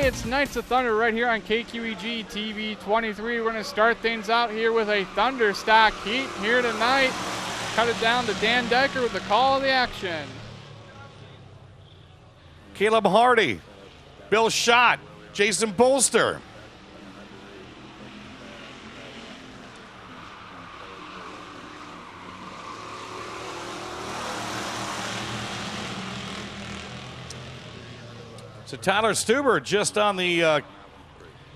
Hey, it's Knights of Thunder right here on KQEG TV 23. We're going to start things out here with a Thunderstock Heat here tonight. Cut it down to Dan Decker with the call of the action. Caleb Hardy, Bill Schott, Jason Bolster. So Tyler Stuber just on the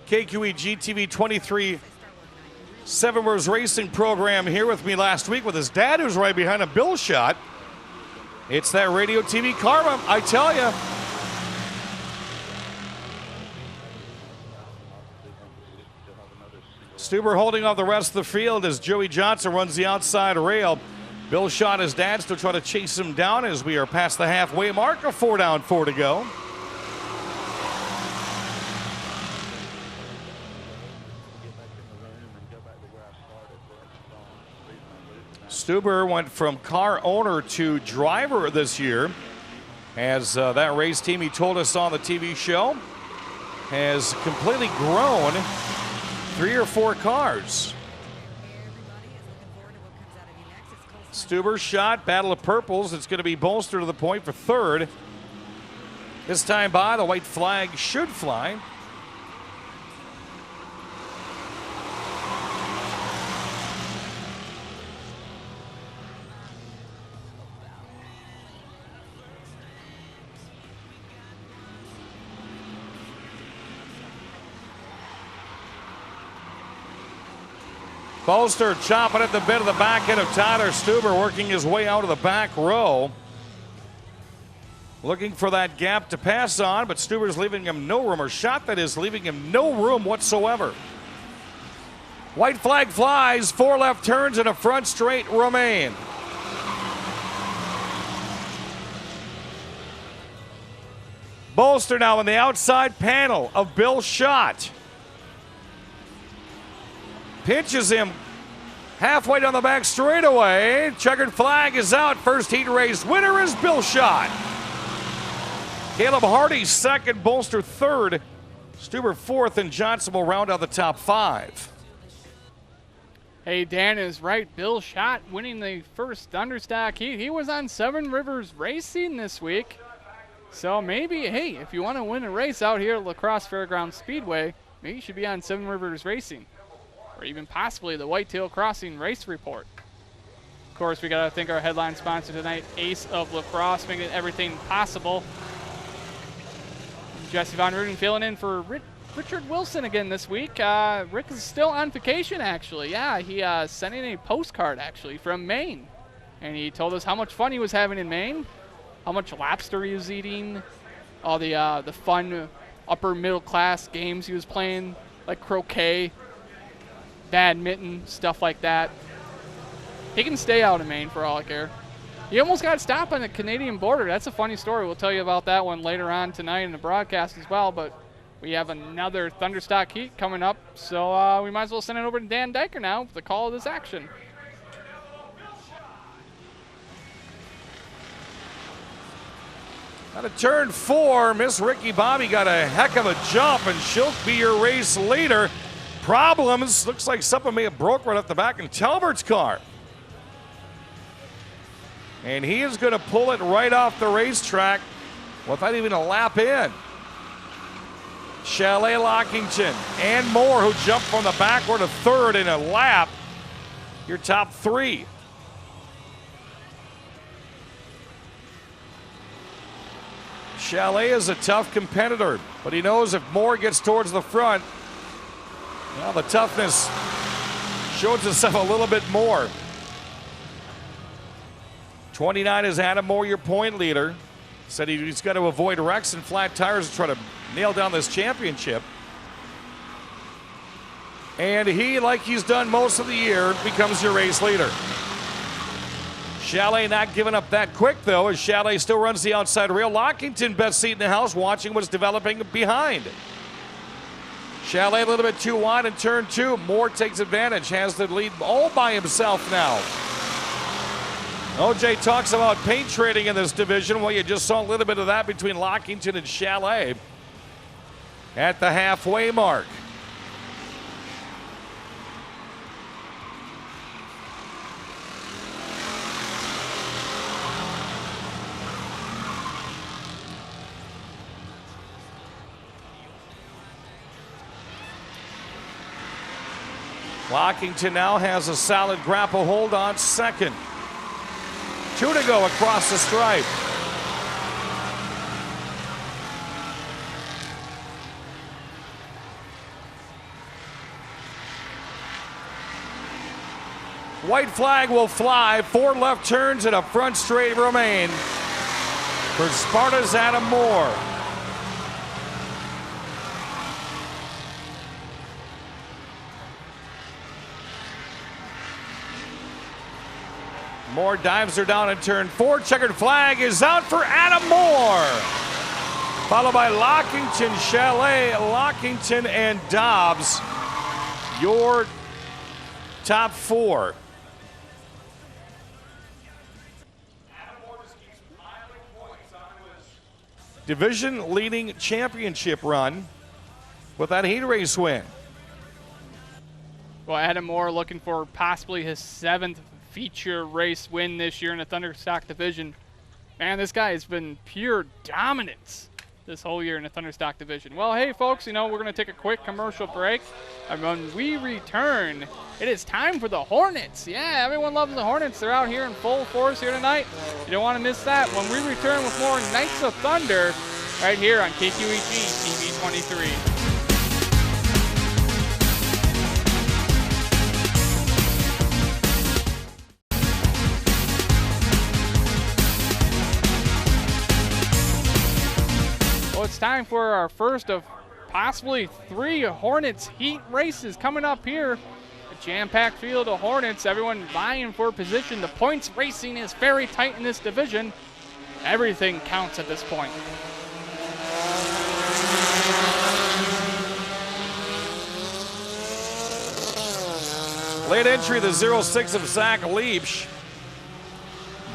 KQEG TV 23 Seven Wheels Racing program here with me last week with his dad, who's right behind him, Bill Schott. It's that radio TV karma, I tell you. Stuber holding off the rest of the field as Joey Johnson runs the outside rail. Bill Schott, his dad, still trying to chase him down as we are past the halfway mark. A 4 down, 4 to go. Stuber went from car owner to driver this year as that race team, he told us on the TV show, has completely grown 3 or 4 cars. Stuber shot, battle of purples. It's going to be Bolster to the point for third. This time by, the white flag should fly. Bolster chopping at the bit of the back end of Tyler Stuber, working his way out of the back row. Looking for that gap to pass on, but Stuber's leaving him no room, or Schott that is, leaving him no room whatsoever. White flag flies, 4 left turns and a front straight remain. Bolster now in the outside panel of Bill Schott. Pinches him halfway down the back straightaway. Checkered flag is out. First heat race winner is Bill Schott. Caleb Hardy second, Bolster third, Stuber fourth, and Johnson will round out the top 5. Hey, Dan is right. Bill Schott winning the first Thunderstock Heat. He was on Seven Rivers Racing this week. So maybe, hey, if you want to win a race out here at La Crosse Fairgrounds Speedway, maybe you should be on Seven Rivers Racing. Or even possibly the Whitetail Crossing Race Report. Of course, we got to thank our headline sponsor tonight, Ace of La Crosse, making everything possible. Jesse Von Ruden filling in for Richard Wilson again this week. Rick is still on vacation, actually. Yeah, he sent in a postcard, actually, from Maine. And he told us how much fun he was having in Maine, how much lobster he was eating, all the fun upper middle class games he was playing, like croquet, badminton, stuff like that. He can stay out in Maine for all I care. He almost got stopped on the Canadian border. That's a funny story. We'll tell you about that one later on tonight in the broadcast as well, but we have another Thunderstock Heat coming up, so we might as well send it over to Dan Decker now with the call of this action. Out of turn 4, Miss Ricky Bobby got a heck of a jump, and she'll be your race leader. Problems, looks like something may have broke right off the back in Talbert's car. And he is going to pull it right off the racetrack without even a lap in. Chalet Lockington and Moore, who jumped from the backward to third in a lap. Your top 3. Chalet is a tough competitor, but he knows if Moore gets towards the front, well, the toughness shows itself a little bit more. 29 is Adam Moore, your point leader. Said he's got to avoid wrecks and flat tires to try to nail down this championship. And he, like he's done most of the year, becomes your race leader. Chalet not giving up that quick, though, as Chalet still runs the outside rail. Lockington, best seat in the house, watching what's developing behind. Chalet a little bit too wide in turn 2. Moore takes advantage, has the lead all by himself now. OJ talks about paint trading in this division. Well, you just saw a little bit of that between Lockington and Chalet. at the halfway mark. Lockington now has a solid grapple hold on second. 2 to go across the stripe. White flag will fly. 4 left turns and a front straight remain for Sparta's Adam Moore. Moore dives her down in turn 4. Checkered flag is out for Adam Moore. Followed by Lockington, Chalet, Lockington, and Dobbs. Your top 4. Division leading championship run with that heat race win. Well, Adam Moore looking for possibly his 7th feature race win this year in the Thunderstock division. Man, this guy has been pure dominance this whole year in the Thunderstock division. Well, hey, folks, you know, we're going to take a quick commercial break. And when we return, it is time for the Hornets. Yeah, everyone loves the Hornets. They're out here in full force here tonight. You don't want to miss that when we return with more Knights of Thunder right here on KQEG TV 23. It's time for our first of possibly 3 Hornets Heat races coming up here. A jam-packed field of Hornets, everyone vying for position. The points racing is very tight in this division. Everything counts at this point. Late entry, the 0-6 of Zach Leach.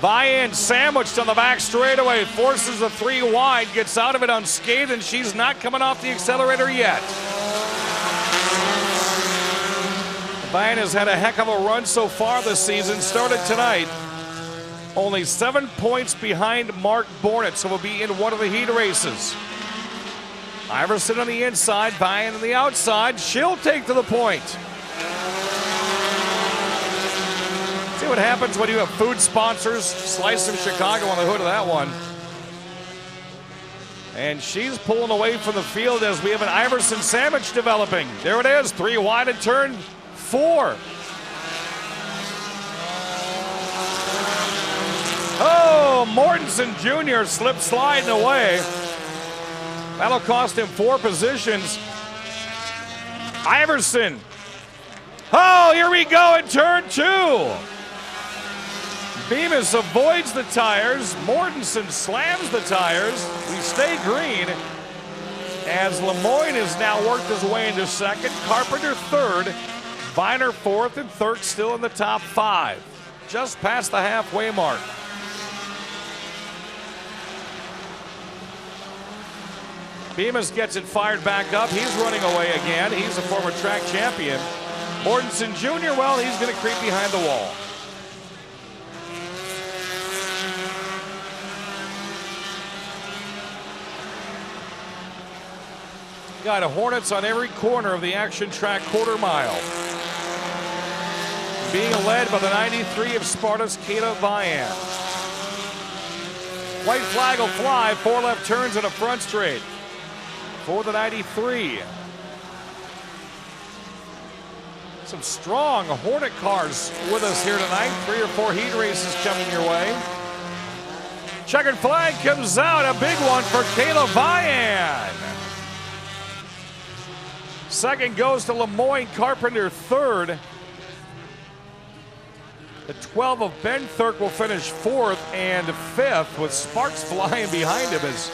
Vian sandwiched on the back straightaway, forces the 3 wide, gets out of it unscathed, and she's not coming off the accelerator yet. Vian has had a heck of a run so far this season, started tonight. Only 7 points behind Mark Bornett, so will be in one of the heat races. Iverson on the inside, Vian on the outside. She'll take to the point. See what happens when you have food sponsors. Slice of Chicago on the hood of that one. And she's pulling away from the field as we have an Iverson sandwich developing. There it is, 3 wide at turn 4. Oh, Mortensen Jr. slipped sliding away. That'll cost him 4 positions. Iverson. Oh, here we go in turn 2. Bemis avoids the tires. Mortensen slams the tires. We stay green as Lemoyne has now worked his way into second. Carpenter third. Viner fourth, and Thirk still in the top 5. Just past the halfway mark. Bemis gets it fired back up. He's running away again. He's a former track champion. Mortensen Jr., well, he's going to creep behind the wall. Got a Hornets on every corner of the Action Track quarter mile. Being led by the 93 of Sparta's Kata Vian. White flag will fly, 4 left turns and a front straight for the 93. Some strong Hornet cars with us here tonight. 3 or 4 heat races coming your way. Checkered flag comes out, a big one for Kayla Vian. Second goes to Lemoyne, Carpenter third. The 12 of Ben Thurk will finish 4th and 5th, with sparks flying behind him as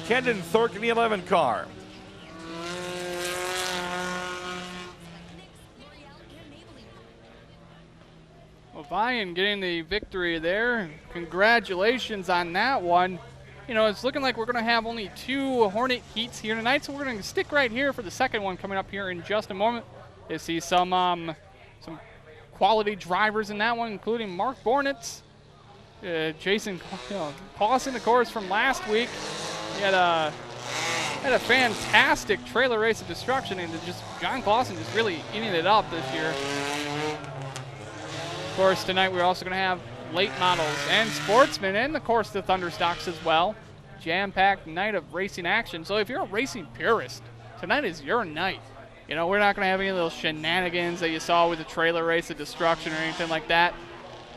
Kendon Thurk in the 11 car. Well, Vian getting the victory there. Congratulations on that one. you know, it's looking like we're going to have only 2 Hornet heats here tonight, so we're going to stick right here for the second one coming up here in just a moment. You see some quality drivers in that one, including Mark Bornitz, Jason Carlson, of course, from last week. He had a fantastic trailer race of destruction, and John Clausen just really eating it up this year. Of course, tonight we're also going to have late models and sportsmen, and of course the Thunderstocks as well. Jam-packed night of racing action. So if you're a racing purist, tonight is your night. You know, we're not going to have any of those shenanigans that you saw with the trailer race of destruction or anything like that.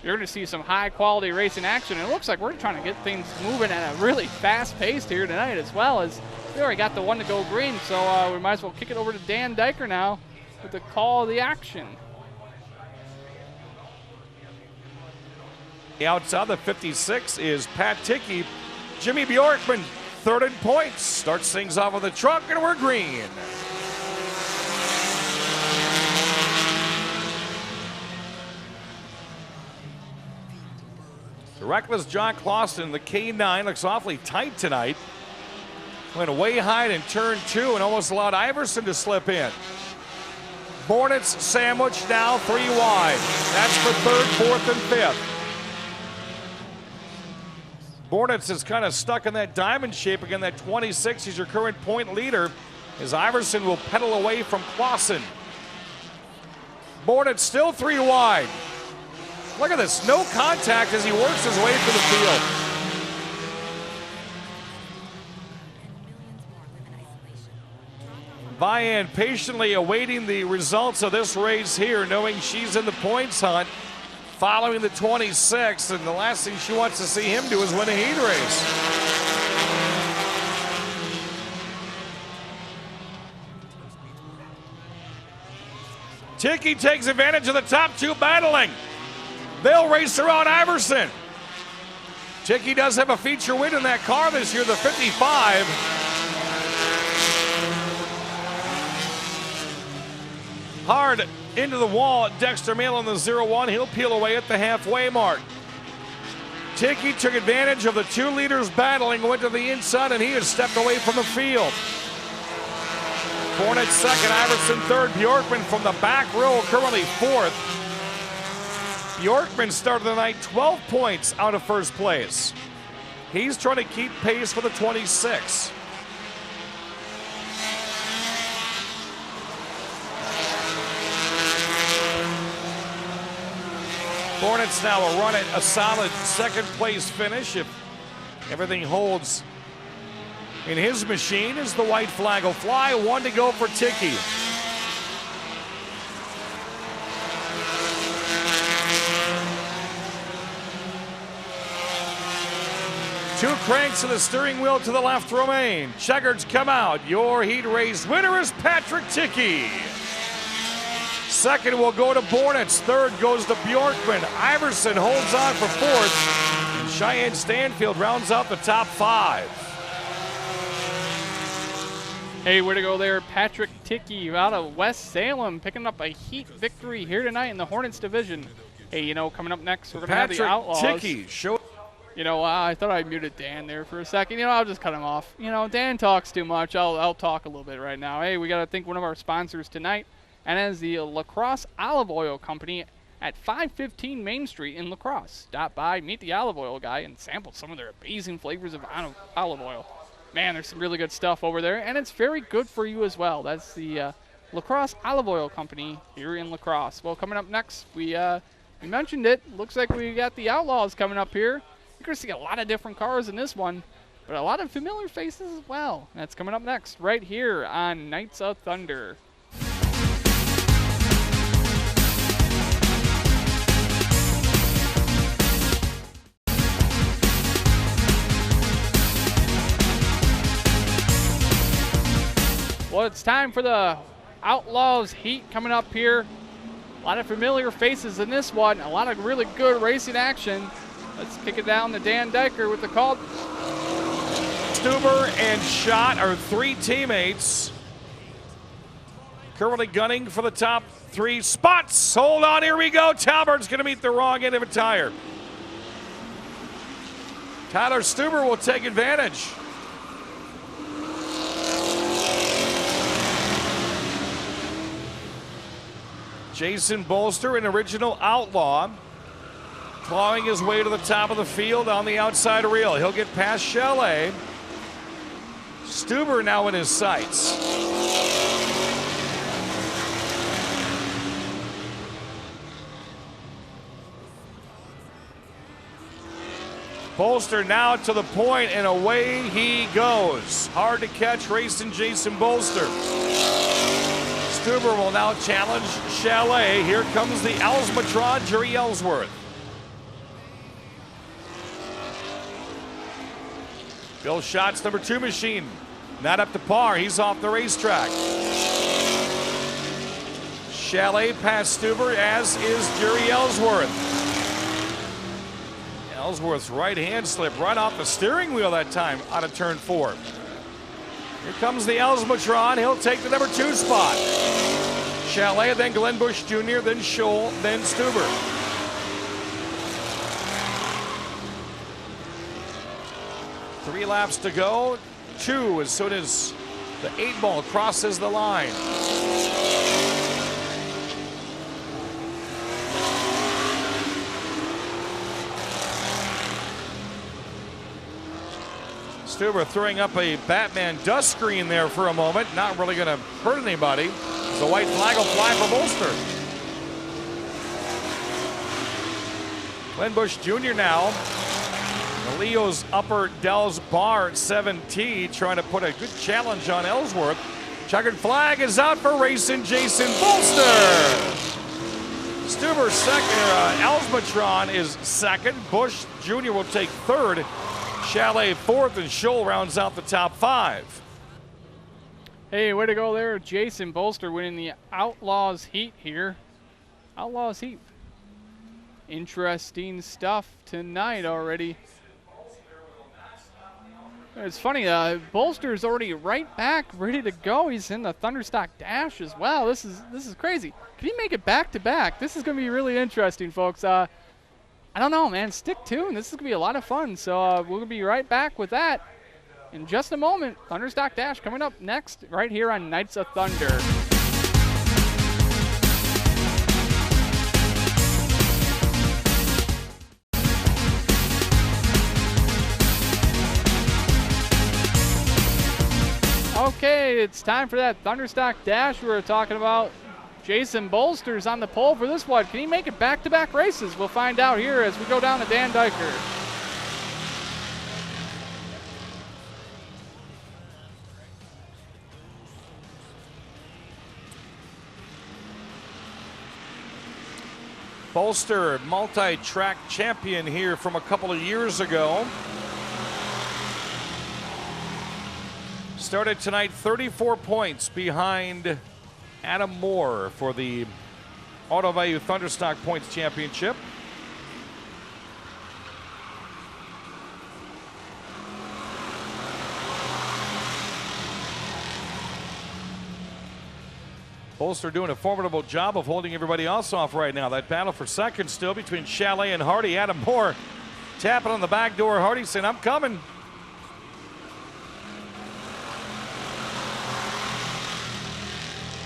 You're going to see some high-quality racing action, and it looks like we're trying to get things moving at a really fast pace here tonight, as well as we already got the one to go green, so we might as well kick it over to Dan Diker now with the call of the action. Outside the 56 is Pat Tickey. Jimmy Bjorkman, third in points, starts things off with a truck, and we're green. The reckless John Clausen, the K9, looks awfully tight tonight. Went way high in turn 2 and almost allowed Iverson to slip in. Bornitz sandwich now 3 wide. That's for 3rd, 4th, and 5th. Bornitz is kind of stuck in that diamond shape again. That 26, he's your current point leader, as Iverson will pedal away from Clausen. Bornitz still 3 wide. Look at this, no contact as he works his way through the field. Vian patiently awaiting the results of this race here, knowing she's in the points hunt, following the 26, and the last thing she wants to see him do is win a heat race. Tickey takes advantage of the top 2 battling. They'll race around Iverson. Tickey does have a feature win in that car this year, the 55. Hard into the wall, Dexter Mail on the 0-1. He'll peel away at the halfway mark. Tickey took advantage of the 2 leaders battling, went to the inside, and he has stepped away from the field. Bornitz second, Iverson third, Bjorkman from the back row currently 4th. Bjorkman started the night 12 points out of first place. He's trying to keep pace for the 26. Bornitz now will run it a solid 2nd place finish if everything holds in his machine, as the white flag will fly. 1 to go for Tickey. Two cranks of the steering wheel to the left remain. Checkers come out. Your heat race winner is Patrick Tickey. Second will go to Bornitz. Third goes to Bjorkman. Iverson holds on for 4th. And Cheyenne Stanfield rounds out the top 5. Hey, way to go there, Patrick Tickey out of West Salem, picking up a heat victory here tonight in the Hornets division. Hey, you know, coming up next, we're going to have the Outlaws. Tickey, show. You know, I thought I muted Dan there for a second. You know, I'll just cut him off. You know, Dan talks too much. I'll talk a little bit right now. Hey, we got to thank one of our sponsors tonight, and that is the La Crosse Olive Oil Company at 515 Main Street in La Crosse. Stop by, meet the olive oil guy, and sample some of their amazing flavors of olive oil. Man, there's some really good stuff over there, and it's very good for you as well. That's the La Crosse Olive Oil Company here in La Crosse. Well, coming up next, we mentioned it. Looks like we got the Outlaws coming up here. You're going to see a lot of different cars in this one, but a lot of familiar faces as well. That's coming up next right here on Knights of Thunder. Well, it's time for the Outlaws Heat coming up here. A lot of familiar faces in this one. A lot of really good racing action. Let's kick it down to Dan Diker with the call. Stuber and Schott are 3 teammates. Currently gunning for the top 3 spots. Hold on, here we go. Talbert's going to meet the wrong end of a tire. Tyler Stuber will take advantage. Jason Bolster, an original Outlaw, clawing his way to the top of the field on the outside rail. He'll get past Chalet. Stuber now in his sights. Bolster now to the point, and away he goes. Hard to catch racing Jason Bolster. Stuber will now challenge Chalet. Here comes the Elsmatron, Jerry Ellsworth. Bill Schott's number 2 machine, not up to par. He's off the racetrack. Chalet past Stuber, as is Jerry Ellsworth. Ellsworth's right hand slipped right off the steering wheel that time out of turn 4. Here comes the Elsmatron. He'll take the number 2 spot. Chalet, then Glenn Bush Jr., then Scholl, then Stuber. Three laps to go. 2 as soon as the 8 ball crosses the line. Stuber throwing up a Batman dust screen there for a moment. Not really going to hurt anybody. The white flag will fly for Bolster. Glenn Bush Jr. now. The Leo's Upper Dells Bar 7T trying to put a good challenge on Ellsworth. Checkered flag is out for racing Jason Bolster. Stuber second. Elsmatron is second. Bush Jr. will take third. Chalet fourth, and Scholl rounds out the top 5. Hey, way to go there. Jason Bolster winning the Outlaws Heat here. Outlaws Heat. Interesting stuff tonight already. It's funny, Bolster's already right back, ready to go. He's in the Thunderstock Dash as well. This is crazy. Can he make it back-to-back? This is going to be really interesting, folks. I don't know, man. Stick tuned. This is going to be a lot of fun. So we'll be right back with that in just a moment. Thunderstock Dash coming up next right here on Knights of Thunder. Okay, it's time for that Thunderstock Dash we were talking about. Jason Bolster's on the pole for this one. Can he make it back-to-back races? We'll find out here as we go down to Dan Diker. Bolster, multi-track champion here from a couple of years ago. Started tonight 34 points behind Adam Moore for the Auto Value Thunderstock Points Championship. Bolster doing a formidable job of holding everybody else off right now. That battle for second still between Chalet and Hardy. Adam Moore tapping on the back door. Hardy saying, I'm coming.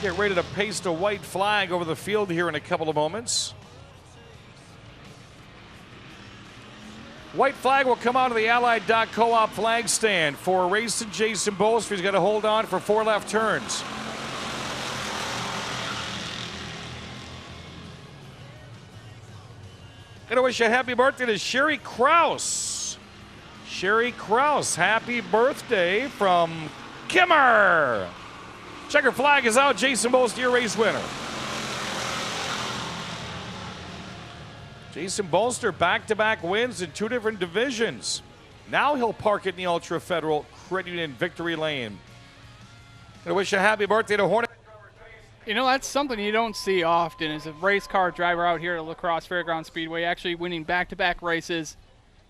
Get ready to paste a white flag over the field here in a couple of moments. White flag will come out of the Allied Dock Co-op flag stand for racing Jason Bolster. He's got to hold on for 4 left turns. Gonna wish a happy birthday to Sherry Krause. Sherry Krause, happy birthday from Kimmer. Checker flag is out. Jason Bolster, your race winner. Jason Bolster, back-to-back wins in 2 different divisions. Now he'll park it in the Ultra Federal Credit Union Victory Lane. Gonna wish a happy birthday to Hornet. You know, that's something you don't see often, is a race car driver out here at La Crosse Fairground Speedway actually winning back-to-back races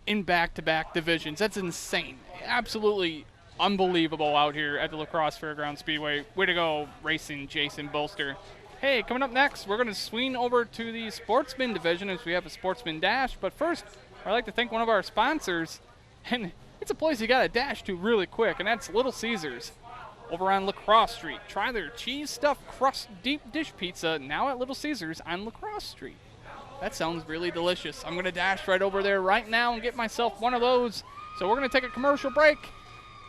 in back-to-back divisions. That's insane. Absolutely unbelievable out here at the La Crosse Fairground Speedway. Way to go, racing Jason Bolster. Hey, coming up next, we're going to swing over to the Sportsman division as we have a Sportsman Dash. But first, I'd like to thank one of our sponsors, And it's a place you got to dash to really quick, and that's Little Caesars over on La Crosse Street. Try their cheese-stuffed crust deep dish pizza now at Little Caesars on La Crosse Street. That sounds really delicious. I'm going to dash right over there right now and get myself one of those. So we're going to take a commercial break.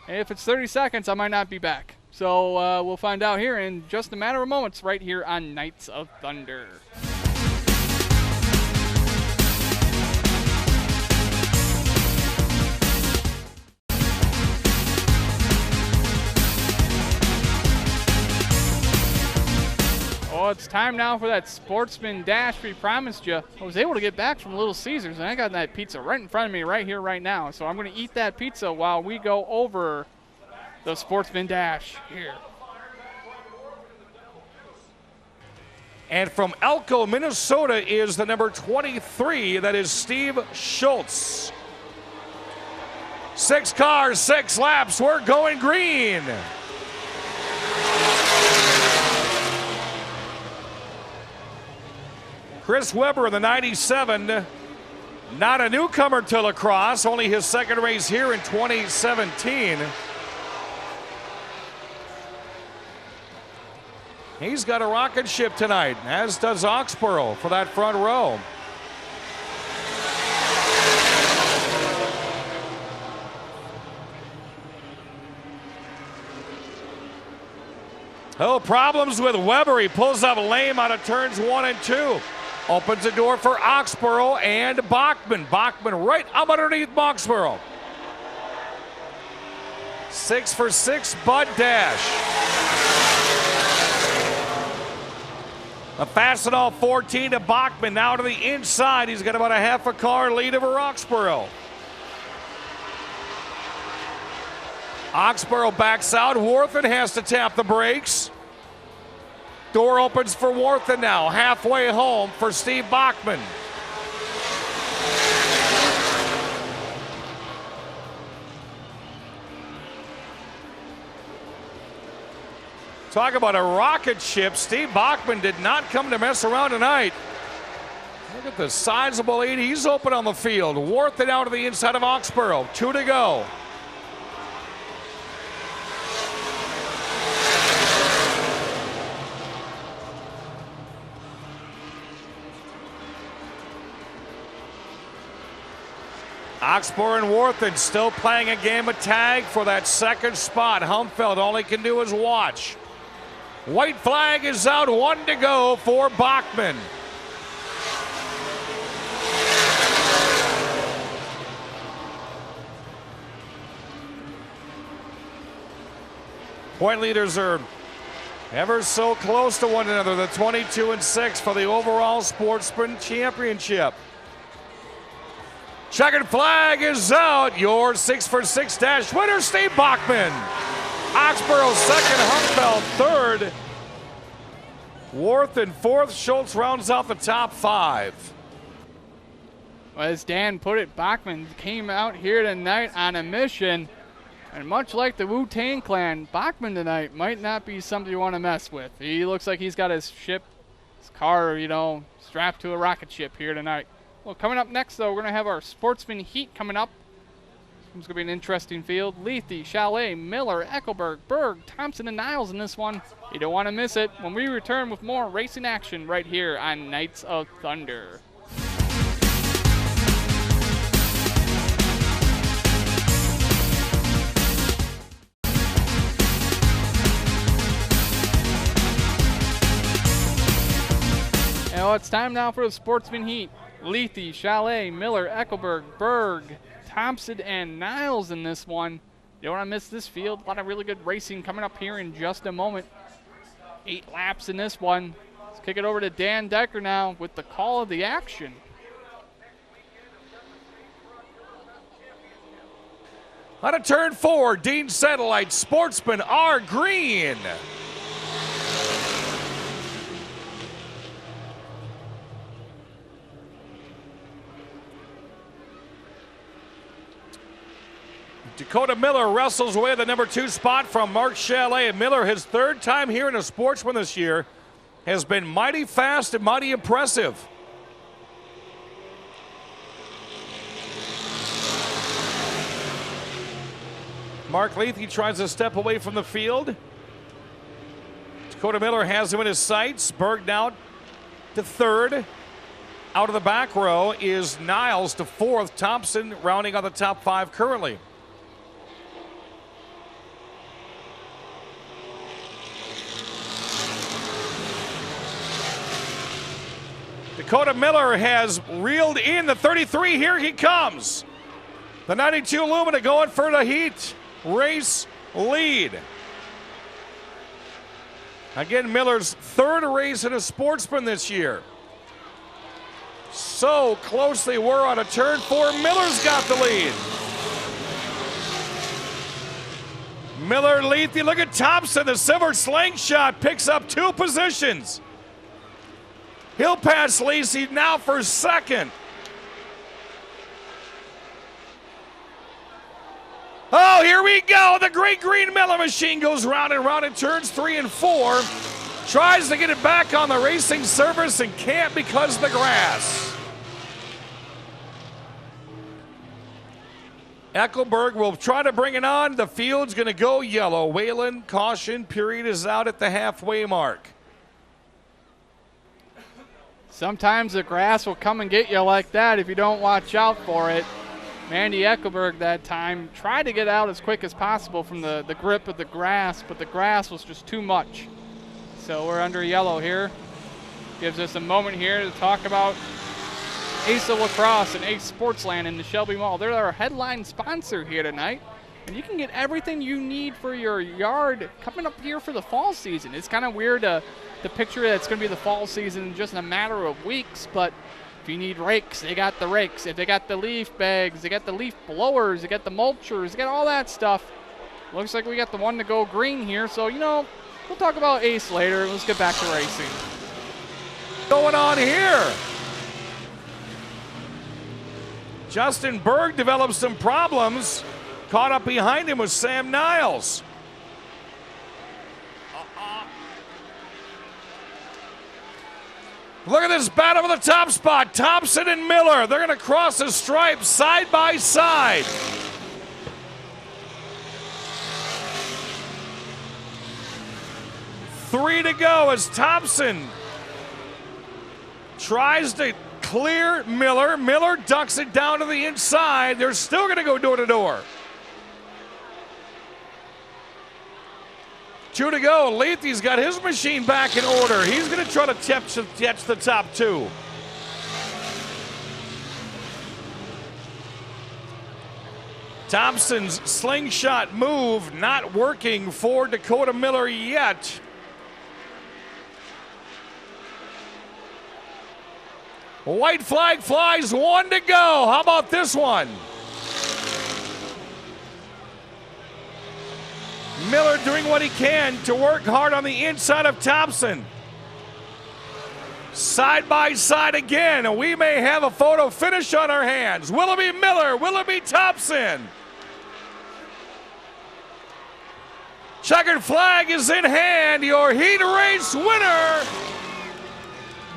And if it's 30 seconds, I might not be back. So we'll find out here in just a matter of moments right here on Knights of Thunder. Oh, it's time now for that Sportsman Dash we promised you. I was able to get back from Little Caesars, and I got that pizza right in front of me right here, right now. So I'm going to eat that pizza while we go over the Sportsman Dash here. And from Elko, Minnesota is the number 23. That is Steve Schultz. 6 cars, 6 laps. We're going green. Chris Webber in the 97, not a newcomer to La Crosse, only his second race here in 2017. He's got a rocket ship tonight, as does Oxborough for that front row. Oh, problems with Webber. He pulls up lame out of turns 1 and 2. Opens the door for Oxborough and Bachman. Bachman right up underneath Oxborough. 6 for 6, Bud Dash. A Fastenal 14 to Bachman. Now to the inside. He's got about a half a car lead over Oxborough. Oxborough backs out. Warthen has to tap the brakes. Door opens for Warthen now. Halfway home for Steve Bachman. Talk about a rocket ship. Steve Bachman did not come to mess around tonight. Look at the sizable lead. He's open on the field. Warthen out to the inside of Oxborough. 2 to go. Oxborough and Warthen still playing a game of tag for that second spot. Humfeld, all he can do is watch. White flag is out, 1 to go for Bachman. Point leaders are ever so close to one another, the 22 and 6 for the overall Sportsman Championship. Checkered flag is out. Your 6 for 6 dash winner, Steve Bachman. Oxborough second, Humfeld third. Warthen fourth. Schultz rounds out the top 5. Well, as Dan put it, Bachman came out here tonight on a mission. And much like the Wu-Tang Clan, Bachman tonight might not be something you want to mess with. He looks like he's got his car, strapped to a rocket ship here tonight. Well, coming up next, though, we're going to have our Sportsman Heat coming up. It's going to be an interesting field. Lethe, Chalet, Miller, Eckelberg, Berg, Thompson, and Niles in this one. You don't want to miss it when we return with more racing action right here on Knights of Thunder. Well, it's time now for the Sportsman Heat. Lethe, Chalet, Miller, Eckelberg, Berg, Thompson, and Niles in this one. You don't want to miss this field. A lot of really good racing coming up here in just a moment. 8 laps in this one. Let's kick it over to Dan Decker now with the call of the action. On a turn 4, Dean Satellite, Sportsmen are green. Dakota Miller wrestles away the number 2 spot from Mark Chalet. Miller, his 3rd time here in a Sportsman this year, has been mighty fast and mighty impressive. Mark Lethe tries to step away from the field. Dakota Miller has him in his sights. Berg now to third. Out of the back row is Niles to fourth. Thompson rounding on the top 5 currently. Dakota Miller has reeled in the 33. Here he comes. The 92 Lumina going for the Heat race lead. Again, Miller's 3rd race in a Sportsman this year. So close they were on a turn 4. Miller's got the lead. Miller, Lethe, look at Thompson. The silver slingshot picks up 2 positions. He'll pass Lacey now for 2nd. Oh, here we go. The Great Green Miller machine goes round and round in turns 3 and 4. Tries to get it back on the racing surface and can't because of the grass. Eckelberg will try to bring it on. The field's going to go yellow. Whalen, caution, period is out at the halfway mark. Sometimes the grass will come and get you like that if you don't watch out for it. Mandy Eckelberg that time tried to get out as quick as possible from the grip of the grass, but the grass was just too much. So we're under yellow here. Gives us a moment here to talk about Ace of Lacrosse and Ace Sportsland in the Shelby Mall. They're our headline sponsor here tonight. And you can get everything you need for your yard coming up here for the fall season. It's kind of weird to picture that it's going to be the fall season just in a matter of weeks, but if you need rakes, they got the rakes. If they got the leaf bags, they got the leaf blowers, they got the mulchers, they got all that stuff. Looks like we got the one to go green here, so, you know, we'll talk about Ace later. Let's get back to racing. Going on here. Justin Berg developed some problems. Caught up behind him was Sam Niles. Look at this battle for the top spot. Thompson and Miller. They're going to cross the stripe side by side. Three to go as Thompson tries to clear Miller. Miller ducks it down to the inside. They're still going to go door to door. 2 to go. Lethe's got his machine back in order. He's going to try to catch the top 2. Thompson's slingshot move not working for Dakota Miller yet. White flag flies, 1 to go. How about this one? Miller doing what he can to work hard on the inside of Thompson. Side by side again, and we may have a photo finish on our hands. Will it be Miller? Will it be Thompson? Checkered flag is in hand. Your heat race winner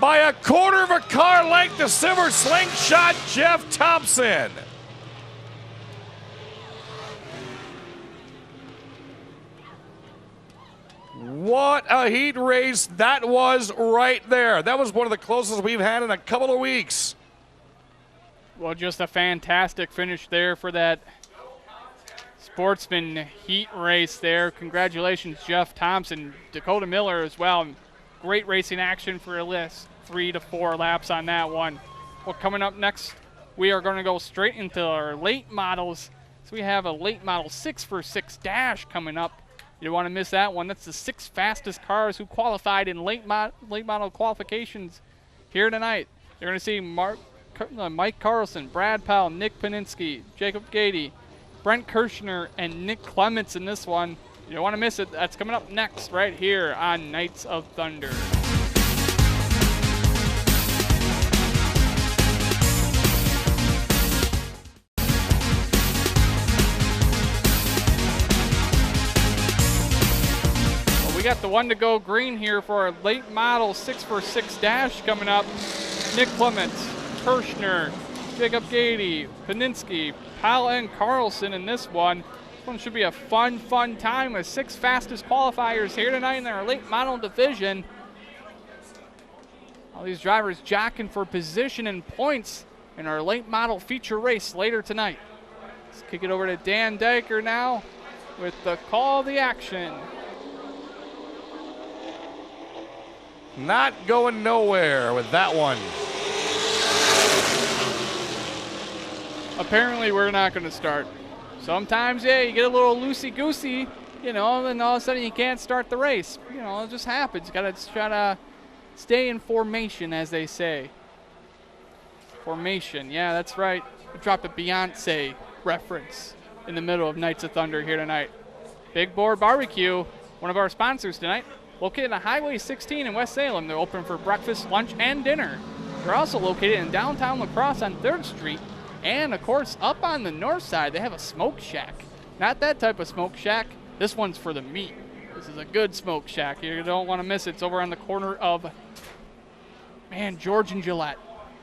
by a quarter of a car length, the silver slingshot, Jeff Thompson. What a heat race that was right there. That was one of the closest we've had in a couple of weeks. Well, just a fantastic finish there for that Sportsman Heat race there. Congratulations, Jeff Thompson. Dakota Miller as well. Great racing action for a list. 3 to 4 laps on that one. Well, coming up next, we are going to go straight into our late models. So we have a late model 6x6 dash coming up. You don't want to miss that one. That's the 6 fastest cars who qualified in late model qualifications here tonight. You're going to see Mike Carlson, Brad Powell, Nick Paninsky, Jacob Gainey, Brent Kirshner, and Nick Clements in this one. You don't want to miss it. That's coming up next right here on Knights of Thunder. Got the one to go green here for our late model 6x6 dash coming up. Nick Clements, Kirshner, Jacob Gainey, Paninsky, Powell, and Carlson in this one. one should be a fun time with 6 fastest qualifiers here tonight in our late model division. All these drivers jockeying for position and points in our late model feature race later tonight. Let's kick it over to Dan Diker now with the call of the action. Not going nowhere with that one. Apparently we're not going to start. Sometimes, yeah, you get a little loosey-goosey, you know, and all of a sudden you can't start the race. You know, it just happens. You got to try to stay in formation, as they say. Formation, yeah, that's right. I dropped a Beyonce reference in the middle of Nights of Thunder here tonight. Big Board Barbecue, one of our sponsors tonight, located on Highway 16 in West Salem. They're open for breakfast, lunch, and dinner. They're also located in downtown La Crosse on 3rd Street. And, of course, up on the north side, they have a smoke shack. Not that type of smoke shack. This one's for the meat. This is a good smoke shack. You don't want to miss it. It's over on the corner of, man, George and Gillette.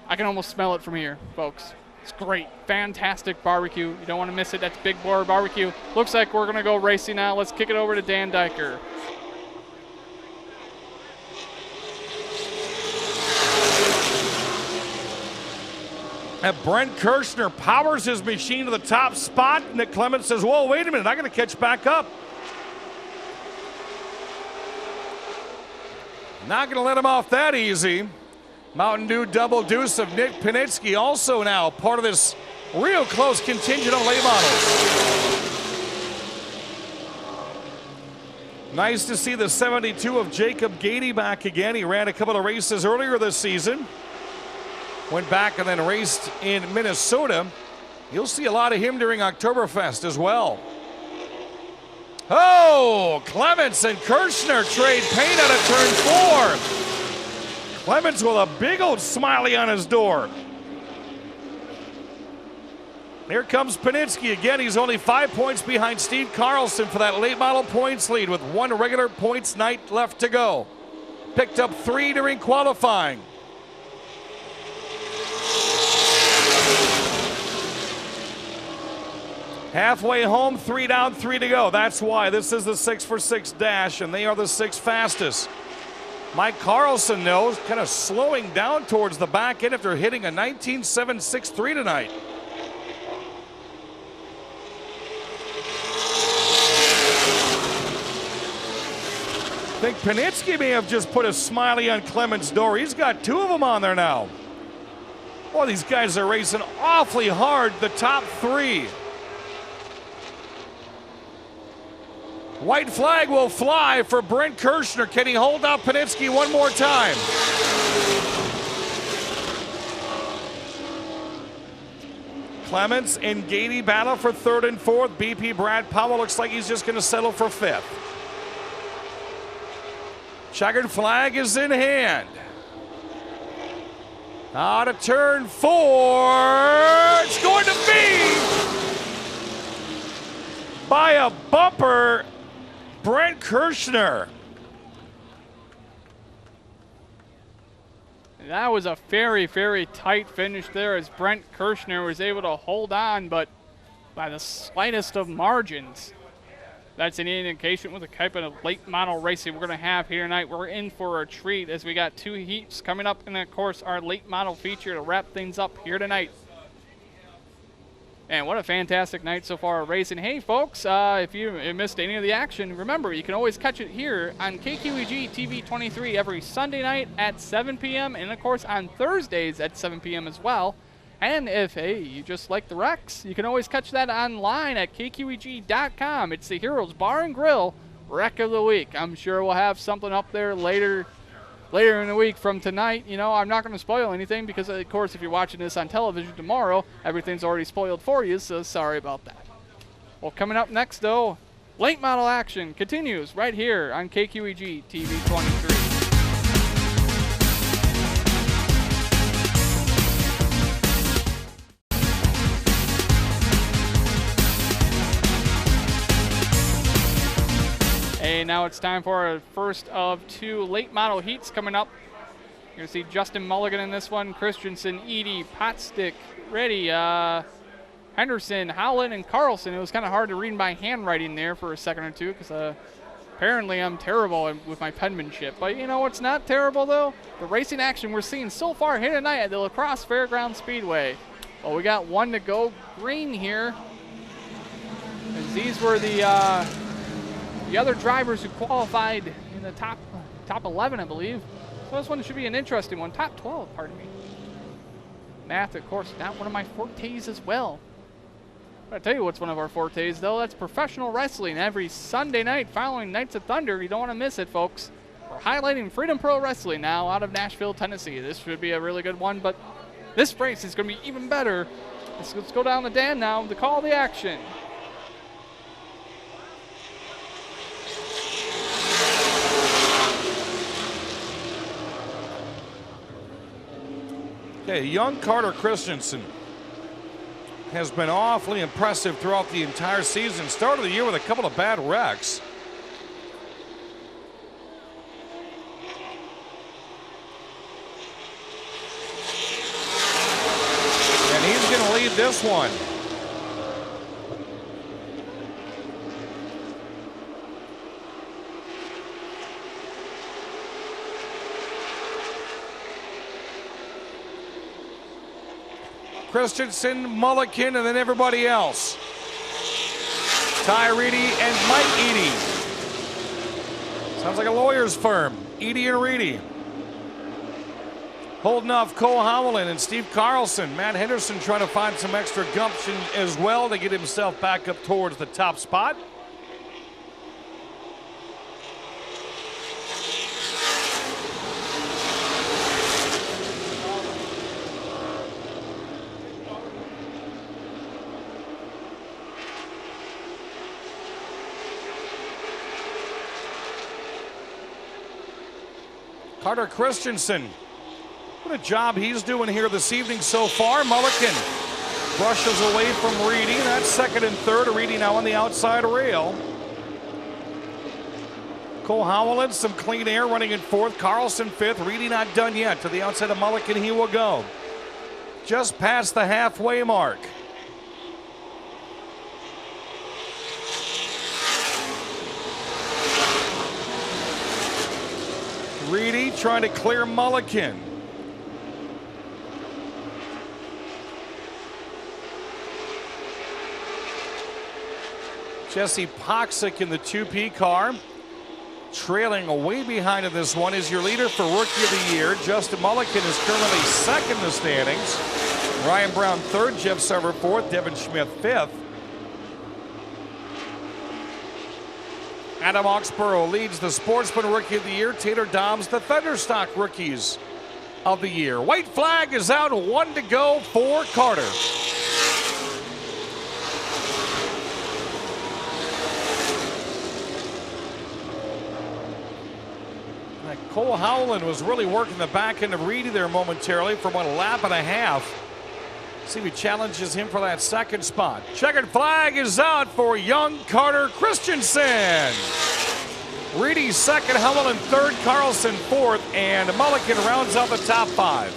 I can almost smell it from here, folks. It's great. Fantastic barbecue. You don't want to miss it. That's Big Board Barbecue. Looks like we're going to go racing now. Let's kick it over to Dan Diker. And Brent Kirshner powers his machine to the top spot. Nick Clements says, whoa, wait a minute, I got to catch back up. Not going to let him off that easy. Mountain Dew Double Deuce of Nick Panitsky also now part of this real close contingent on late models. Nice to see the 72 of Jacob Gainey back again. He ran a couple of races earlier this season. Went back and then raced in Minnesota. You'll see a lot of him during Oktoberfest as well. Oh, Clements and Kirshner trade paint out of turn 4. Clements with a big old smiley on his door. Here comes Panitsky again. He's only 5 points behind Steve Carlson for that late model points lead with 1 regular points night left to go. Picked up 3 during qualifying. Halfway home, 3 down, 3 to go. That's why this is the 6-for-6 dash, and they are the 6 fastest. Mike Carlson knows, kind of slowing down towards the back end after hitting a 19.763 tonight. I think Panitsky may have just put a smiley on Clements' door. He's got 2 of them on there now. Boy, these guys are racing awfully hard, the top 3. White flag will fly for Brent Kirshner. Can he hold out Panitsky one more time? Clements and Gainey battle for 3rd and 4th. BP Brad Powell looks like he's just going to settle for 5th. Checkered flag is in hand. Out of turn 4. It's going to be by a bumper. Brent Kirshner. That was a very, very tight finish there as Brent Kirshner was able to hold on, but by the slightest of margins. That's an indication with the type of late model racing we're going to have here tonight. We're in for a treat as we got 2 heats coming up, and of course our late model feature to wrap things up here tonight. And what a fantastic night so far of racing. Hey, folks, if you missed any of the action, remember, you can always catch it here on KQEG TV 23 every Sunday night at 7 p.m. and, of course, on Thursdays at 7 p.m. as well. And if, hey, you just like the wrecks, you can always catch that online at kqeg.com. It's the Heroes Bar and Grill Wreck of the Week. I'm sure we'll have something up there later in the week from tonight. You know, I'm not going to spoil anything because, of course, if you're watching this on television tomorrow, everything's already spoiled for you, so sorry about that. Well, coming up next, though, late model action continues right here on KQEG TV 23. Hey, now it's time for our first of 2 late model heats coming up. You're going to see Justin Mulligan in this one, Christensen, Edie, Potstick, ready. Henderson, Howland, and Carlson. It was kind of hard to read my handwriting there for a second or two because apparently I'm terrible with my penmanship. But you know what's not terrible, though? The racing action we're seeing so far here tonight at the La Crosse Fairgrounds Speedway. Well, we got one to go green here. As these were the other drivers who qualified in the top 11, I believe. So this one should be an interesting one. Top 12, pardon me. Math, of course, not one of my fortes as well. But I tell you what's one of our fortes, though. That's professional wrestling. Every Sunday night following Nights of Thunder. You don't want to miss it, folks. We're highlighting Freedom Pro Wrestling now out of Nashville, Tennessee. This should be a really good one, but this race is going to be even better. Let's go down the Dan now to call the action. Okay, young Carter Christensen has been awfully impressive throughout the entire season. Started the year with a couple of bad wrecks. And he's going to lead this one. Christensen, Mulliken, and then everybody else. Ty Reedy and Mike Eady. Sounds like a lawyer's firm. Eady and Reedy. Holding off Cole Howland and Steve Carlson. Matt Henderson trying to find some extra gumption as well to get himself back up towards the top spot. Carter Christensen, what a job he's doing here this evening so far. Mulliken brushes away from Reedy. That's second and third. Reedy now on the outside rail. Cole Howland, some clean air running in fourth. Carlson fifth. Reedy not done yet. To the outside of Mulliken he will go. Just past the halfway mark. Reedy trying to clear Mulliken. Jesse Poxick in the 2P car. Trailing way behind in this one is your leader for Rookie of the Year. Justin Mulliken is currently second in the standings. Ryan Brown third, Jeff Server fourth, Devin Smith fifth. Adam Oxborough leads the Sportsman Rookie of the Year. Taylor Dobbs, the Thunderstock Rookies of the Year. White flag is out, one to go for Carter. Cole Howland was really working the back end of Reedy there momentarily for about a lap and a half. See if he challenges him for that second spot. Checkered flag is out for young Carter Christensen. Reedy second, Howland third, Carlson fourth, and Mulliken rounds out the top five.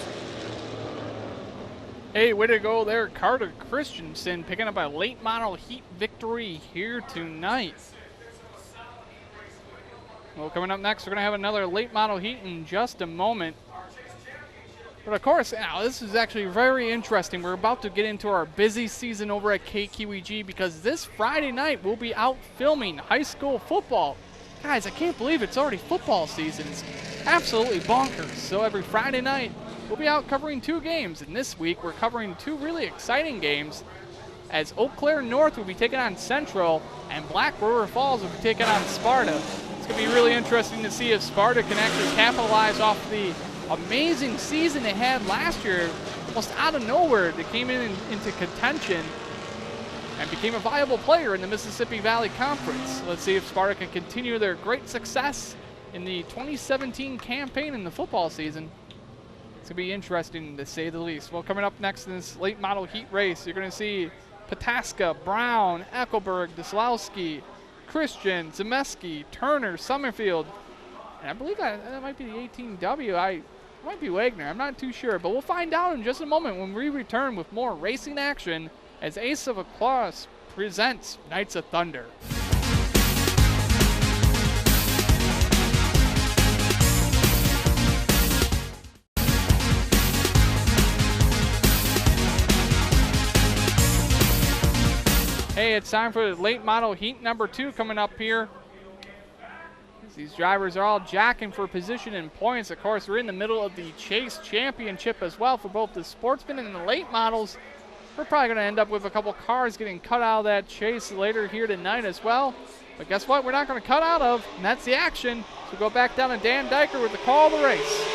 Hey, way to go there, Carter Christensen, picking up a late model heat victory here tonight. Well, coming up next, we're going to have another late model heat in just a moment. But of course, now this is actually very interesting. We're about to get into our busy season over at KQEG because this Friday night we'll be out filming high school football. Guys, I can't believe it's already football season. It's absolutely bonkers. So every Friday night we'll be out covering two games. And this week we're covering two really exciting games as Eau Claire North will be taking on Central and Black River Falls will be taking on Sparta. It's going to be really interesting to see if Sparta can actually capitalize off the amazing season they had last year. Almost out of nowhere, they came into contention and became a viable player in the Mississippi Valley Conference. Let's see if Sparta can continue their great success in the 2017 campaign in the football season. It's going to be interesting to say the least. Well, coming up next in this late model heat race, you're going to see Pataska, Brown, Eckelberg, Deslowski, Christian, Zemeski, Turner, Summerfield, and I believe that might be the 18W. It might be Wagner. I'm not too sure, but we'll find out in just a moment when we return with more racing action as Ace of Applause presents Knights of Thunder. Hey, it's time for the late model heat number 2 coming up here. These drivers are all jacking for position and points. Of course, we're in the middle of the Chase Championship as well for both the Sportsman and the late models. We're probably going to end up with a couple cars getting cut out of that chase later here tonight as well. But guess what? We're not going to cut out of, and that's the action. So go back down to Dan Diker with the call of the race.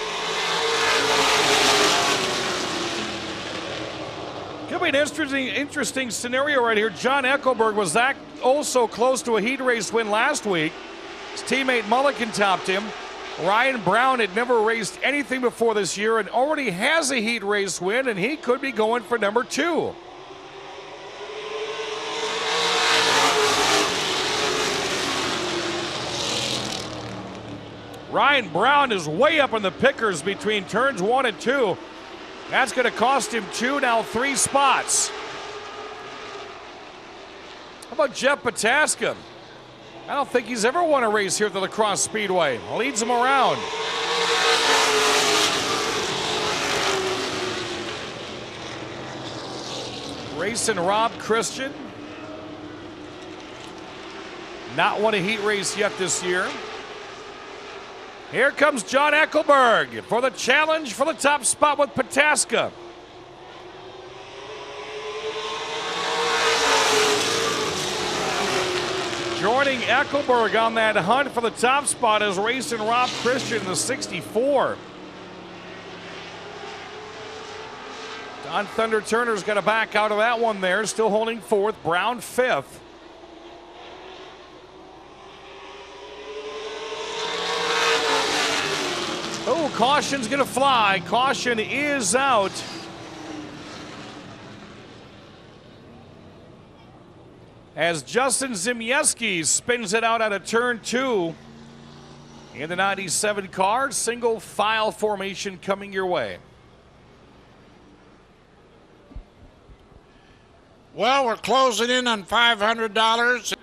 Could be an interesting scenario right here. John Eckelberg was that also close to a heat race win last week. His teammate Mulligan topped him. Ryan Brown had never raced anything before this year and already has a heat race win, and he could be going for number 2. Ryan Brown is way up in the pickers between turns 1 and 2. That's going to cost him 2, now 3 spots. How about Jeff Pataska? I don't think he's ever won a race here at the Crosse Speedway. Leads him around. Racing Rob Christian. Not won a heat race yet this year. Here comes John Eckelberg for the challenge for the top spot with Pataska. Joining Eckelberg on that hunt for the top spot is racing Rob Christian in the 64. Don Thunder Turner's got to back out of that one there, still holding 4th, Brown 5th. Oh, caution's going to fly. Caution is out. As Justin Zimieski spins it out of turn 2 in the 97 car. Single file formation coming your way. Well, we're closing in on $500.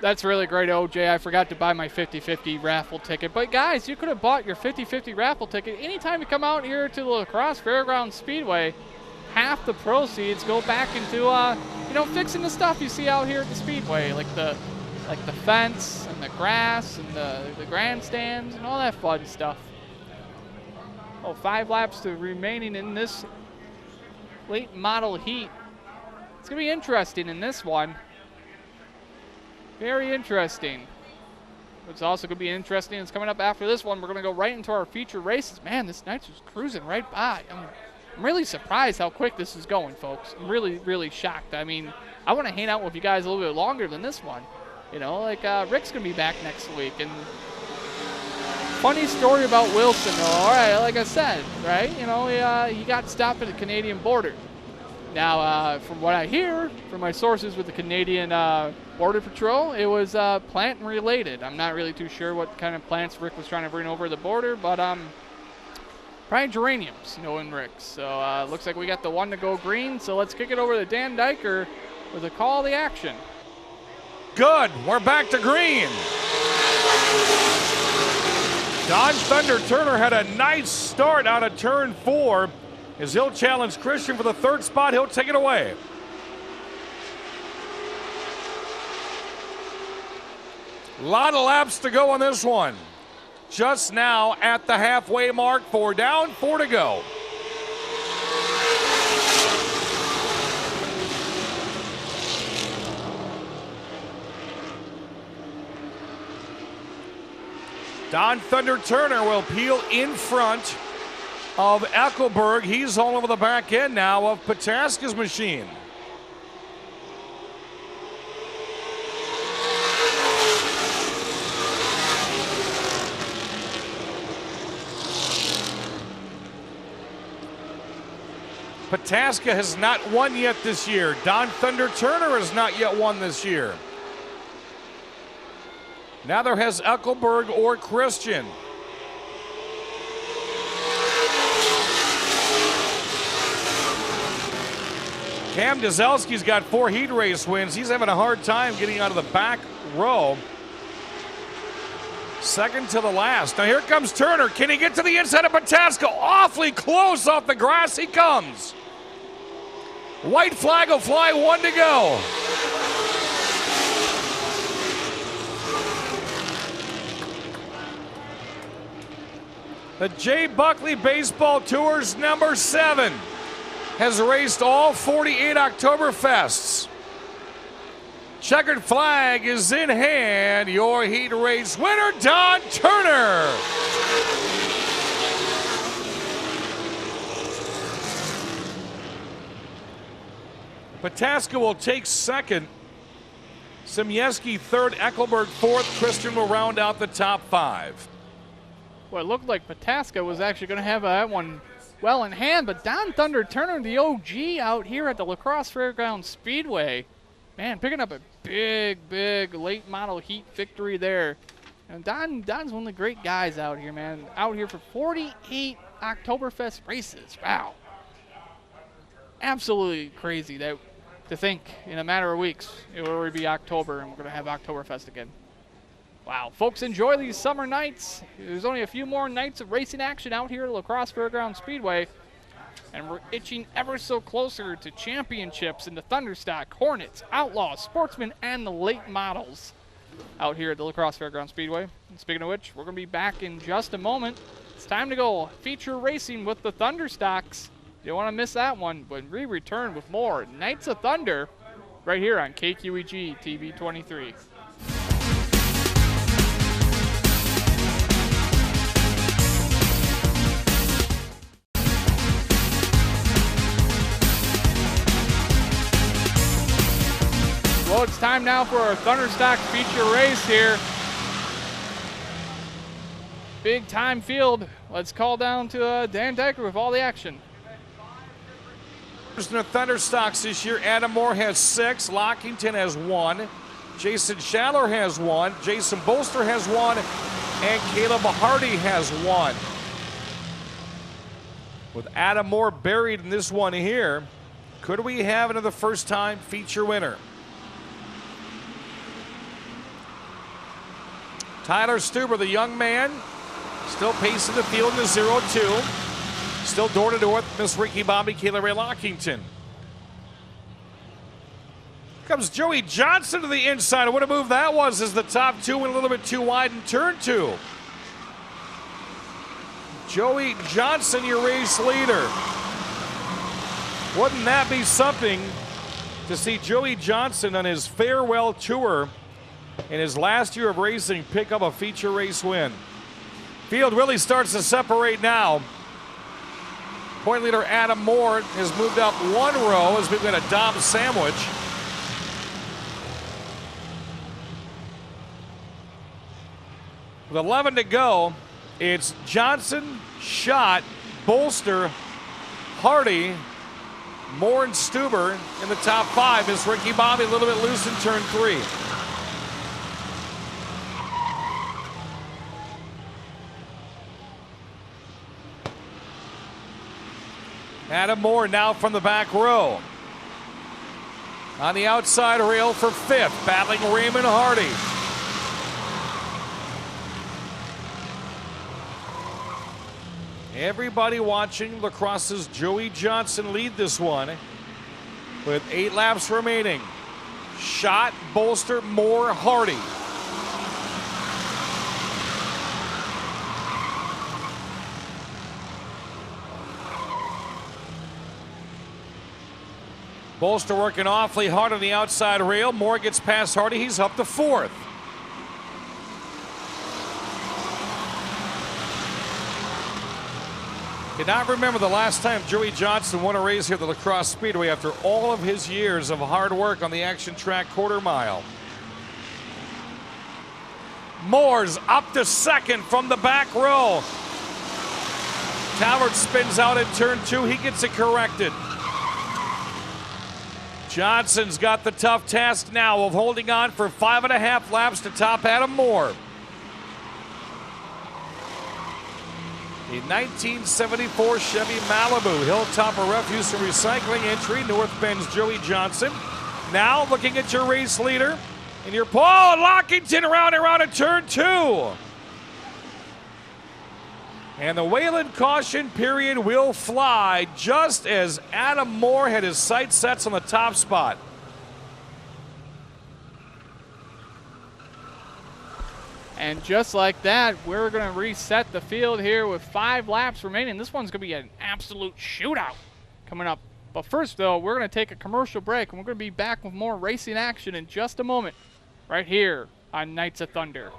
That's really great, OJ. I forgot to buy my 50-50 raffle ticket. But guys, you could have bought your 50-50 raffle ticket anytime you come out here to the La Crosse Fairgrounds Speedway. Half the proceeds go back into fixing the stuff you see out here at the Speedway, like the fence and the grass and the grandstands and all that fun stuff. Oh, 5 laps to remaining in this late model heat. It's gonna be interesting in this one. Very interesting. What's also gonna be interesting is coming up after this one. We're gonna go right into our feature races. Man, this night's just cruising right by. I'm really surprised how quick this is going, folks. I'm really, really shocked. I mean, I want to hang out with you guys a little bit longer than this one. You know, like Rick's going to be back next week. And funny story about Wilson, though. All right, like I said, right? You know, he got stopped at the Canadian border. Now, from what I hear from my sources with the Canadian Border Patrol, it was plant related. I'm not really too sure what kind of plants Rick was trying to bring over the border, but probably geraniums, knowing Rick. So looks like we got the one to go green. So let's kick it over to Dan Diker with a call of the action. Good. We're back to green. Don Thunder Turner had a nice start out of turn 4. As he'll challenge Christian for the 3rd spot, he'll take it away. A lot of laps to go on this one. Just now at the halfway mark, 4 down, 4 to go. Don Thunder Turner will peel in front of Eckelberg. He's all over the back end now of Pataska's machine. Pataska has not won yet this year. Don Thunder Turner has not yet won this year. Neither has Eckelberg or Christian. Cam Dzelski's got 4 heat race wins. He's having a hard time getting out of the back row. Second to the last. Now here comes Turner. Can he get to the inside of Pataska? Awfully close off the grass he comes. White flag will fly, 1 to go. The Jay Buckley Baseball Tour's number 7 has raced all 48 Oktoberfests. Checkered flag is in hand. Your heat race winner, Don Turner. Pataska will take second. Semyeski third, Eckelberg fourth. Christian will round out the top 5. Well, it looked like Pataska was actually going to have that one well in hand, but Don Thunder Turner, the OG, out here at the La Crosse Fairgrounds Speedway. Man, picking up a big late model heat victory there. And Don's one of the great guys out here, man. Out here for 48 Oktoberfest races. Wow. Absolutely crazy to think in a matter of weeks it will already be October and we're going to have Oktoberfest again. Wow, folks, enjoy these summer nights. There's only a few more nights of racing action out here at La Crosse Fairgrounds Speedway. And we're itching ever so closer to championships in the Thunderstock, Hornets, Outlaws, Sportsman, and the late models out here at the La Crosse Fairgrounds Speedway. And speaking of which, we're going to be back in just a moment. It's time to go feature racing with the Thunderstocks. You don't want to miss that one, but we return with more Knights of Thunder right here on KQEG TV 23. Well, it's time now for our Thunderstock feature race here. Big time field. Let's call down to Dan Decker with all the action. The Thunderstocks this year, Adam Moore has 6, Lockington has 1, Jason Schaller has 1, Jason Bolster has 1, and Caleb Hardy has 1. With Adam Moore buried in this one here, could we have another first-time feature winner? Tyler Stuber, the young man, still pacing the field in the 0-2. Still door-to-door with Miss Ricky Bobby, Kayla Ray Lockington. Comes Joey Johnson to the inside. What a move that was as the top 2 went a little bit too wide in turn 2. Joey Johnson, your race leader. Wouldn't that be something to see Joey Johnson on his farewell tour in his last year of racing pick up a feature race win? Field really starts to separate now. Point leader Adam Moore has moved up 1 row as we've got a Dom sandwich. With 11 to go, it's Johnson, Schott, Bolster, Hardy, Moore, and Stuber in the top 5. Is Ricky Bobby a little bit loose in turn 3. Adam Moore now from the back row. On the outside rail for 5th, battling Raymond Hardy. Everybody watching La Crosse's Joey Johnson lead this one with 8 laps remaining. Schott, Bolster, Moore, Hardy. Bolster working awfully hard on the outside rail. Moore gets past Hardy. He's up to 4th. Cannot remember the last time Joey Johnson won a race here at the La Crosse Speedway after all of his years of hard work on the action track quarter mile. Moore's up to 2nd from the back row. Tallard spins out in turn 2. He gets it corrected. Johnson's got the tough task now of holding on for 5.5 laps to top Adam Moore. A 1974 Chevy Malibu Hilltopper Refuse and Recycling entry, North Bend's Joey Johnson. Now looking at your race leader and your Paul Lockington around and around at turn 2. And the Wayland caution period will fly just as Adam Moore had his sights set on the top spot. And just like that, we're going to reset the field here with 5 laps remaining. This one's going to be an absolute shootout coming up. But first, though, we're going to take a commercial break, and we're going to be back with more racing action in just a moment, right here on Knights of Thunder.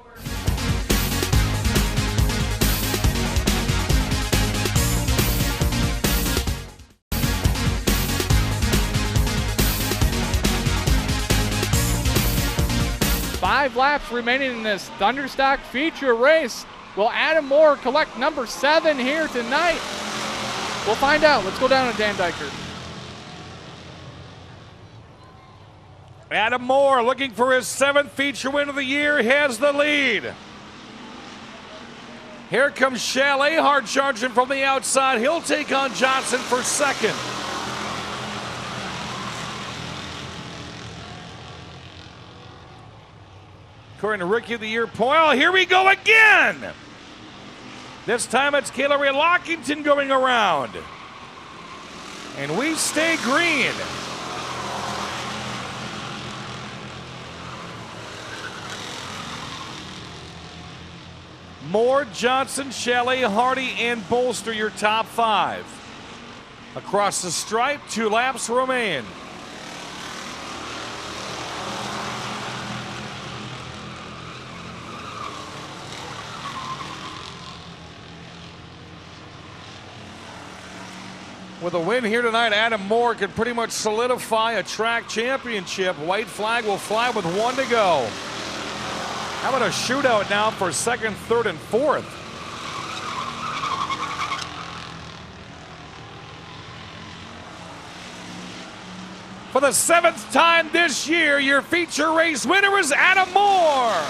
Five laps remaining in this Thunderstock feature race. Will Adam Moore collect number 7 here tonight? We'll find out. Let's go down to Dan Diker. Adam Moore, looking for his 7th feature win of the year, has the lead. Here comes Chalet hard charging from the outside. He'll take on Johnson for 2nd. According to Rookie of the Year point, oh, here we go again. This time it's Caleb Lockington going around. And we stay green. Moore, Johnson, Chalet, Hardy, and Bolster your top 5. Across the stripe, 2 laps remain. With a win here tonight, Adam Moore can pretty much solidify a track championship. White flag will fly with 1 to go. How about a shootout now for 2nd, 3rd, and 4th? For the 7th time this year, your feature race winner is Adam Moore.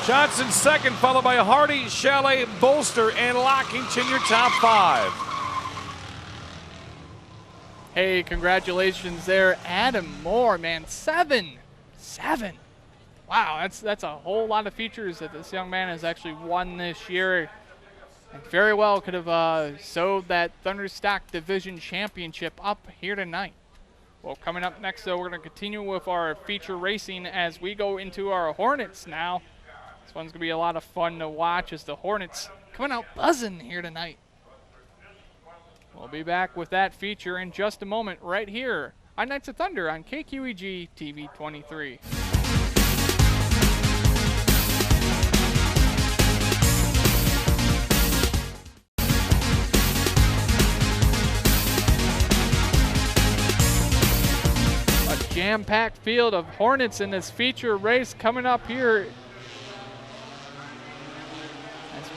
Johnson 2nd, followed by Hardy, Chalet, Bolster, and Lockington, your top 5. Hey, congratulations there, Adam Moore, man. 7. Wow, that's a whole lot of features that this young man has actually won this year. And very well could have sewed that Thunderstock Division Championship up here tonight. Well, coming up next, though, we're going to continue with our feature racing as we go into our Hornets now. This one's going to be a lot of fun to watch as the Hornets coming out buzzing here tonight. We'll be back with that feature in just a moment right here on Knights of Thunder on KQEG TV 23. A jam-packed field of Hornets in this feature race coming up here.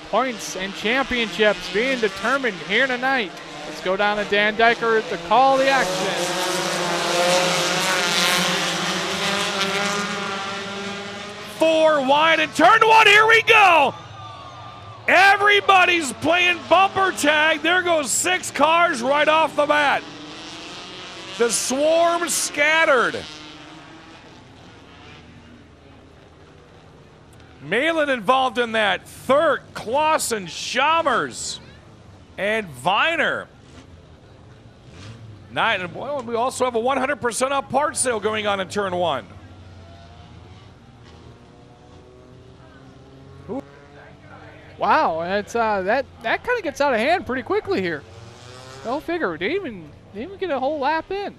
Points and championships being determined here tonight. Let's go down to Dan Diker to call the action. 4 wide and turn 1, here we go. Everybody's playing bumper tag. There goes 6 cars right off the bat. The swarm scattered. Malin involved in that. Thirk, Clausen, Chalmers, and Viner. Well, we also have a 100% off part sale going on in turn 1. Wow, that's that kind of gets out of hand pretty quickly here. Go figure, didn't even get a whole lap in.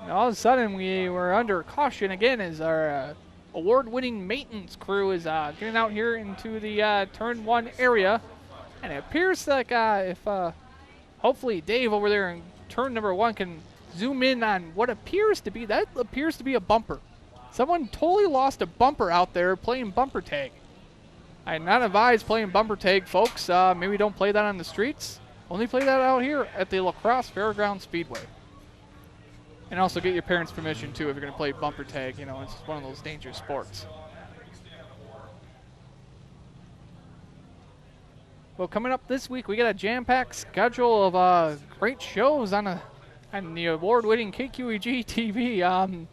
And all of a sudden, we were under caution again as our award-winning maintenance crew is getting out here into the turn 1 area. And it appears like if hopefully Dave over there in turn number 1 can zoom in on what appears to be a bumper. Someone totally lost a bumper out there playing bumper tag. I am not advised playing bumper tag, folks. Maybe don't play that on the streets. Only play that out here at the La Crosse Fairground Speedway. And also get your parents' permission, too, if you're going to play bumper tag. You know, it's one of those dangerous sports. Well, coming up this week, we got a jam-packed schedule of great shows on the award-winning KQEG TV.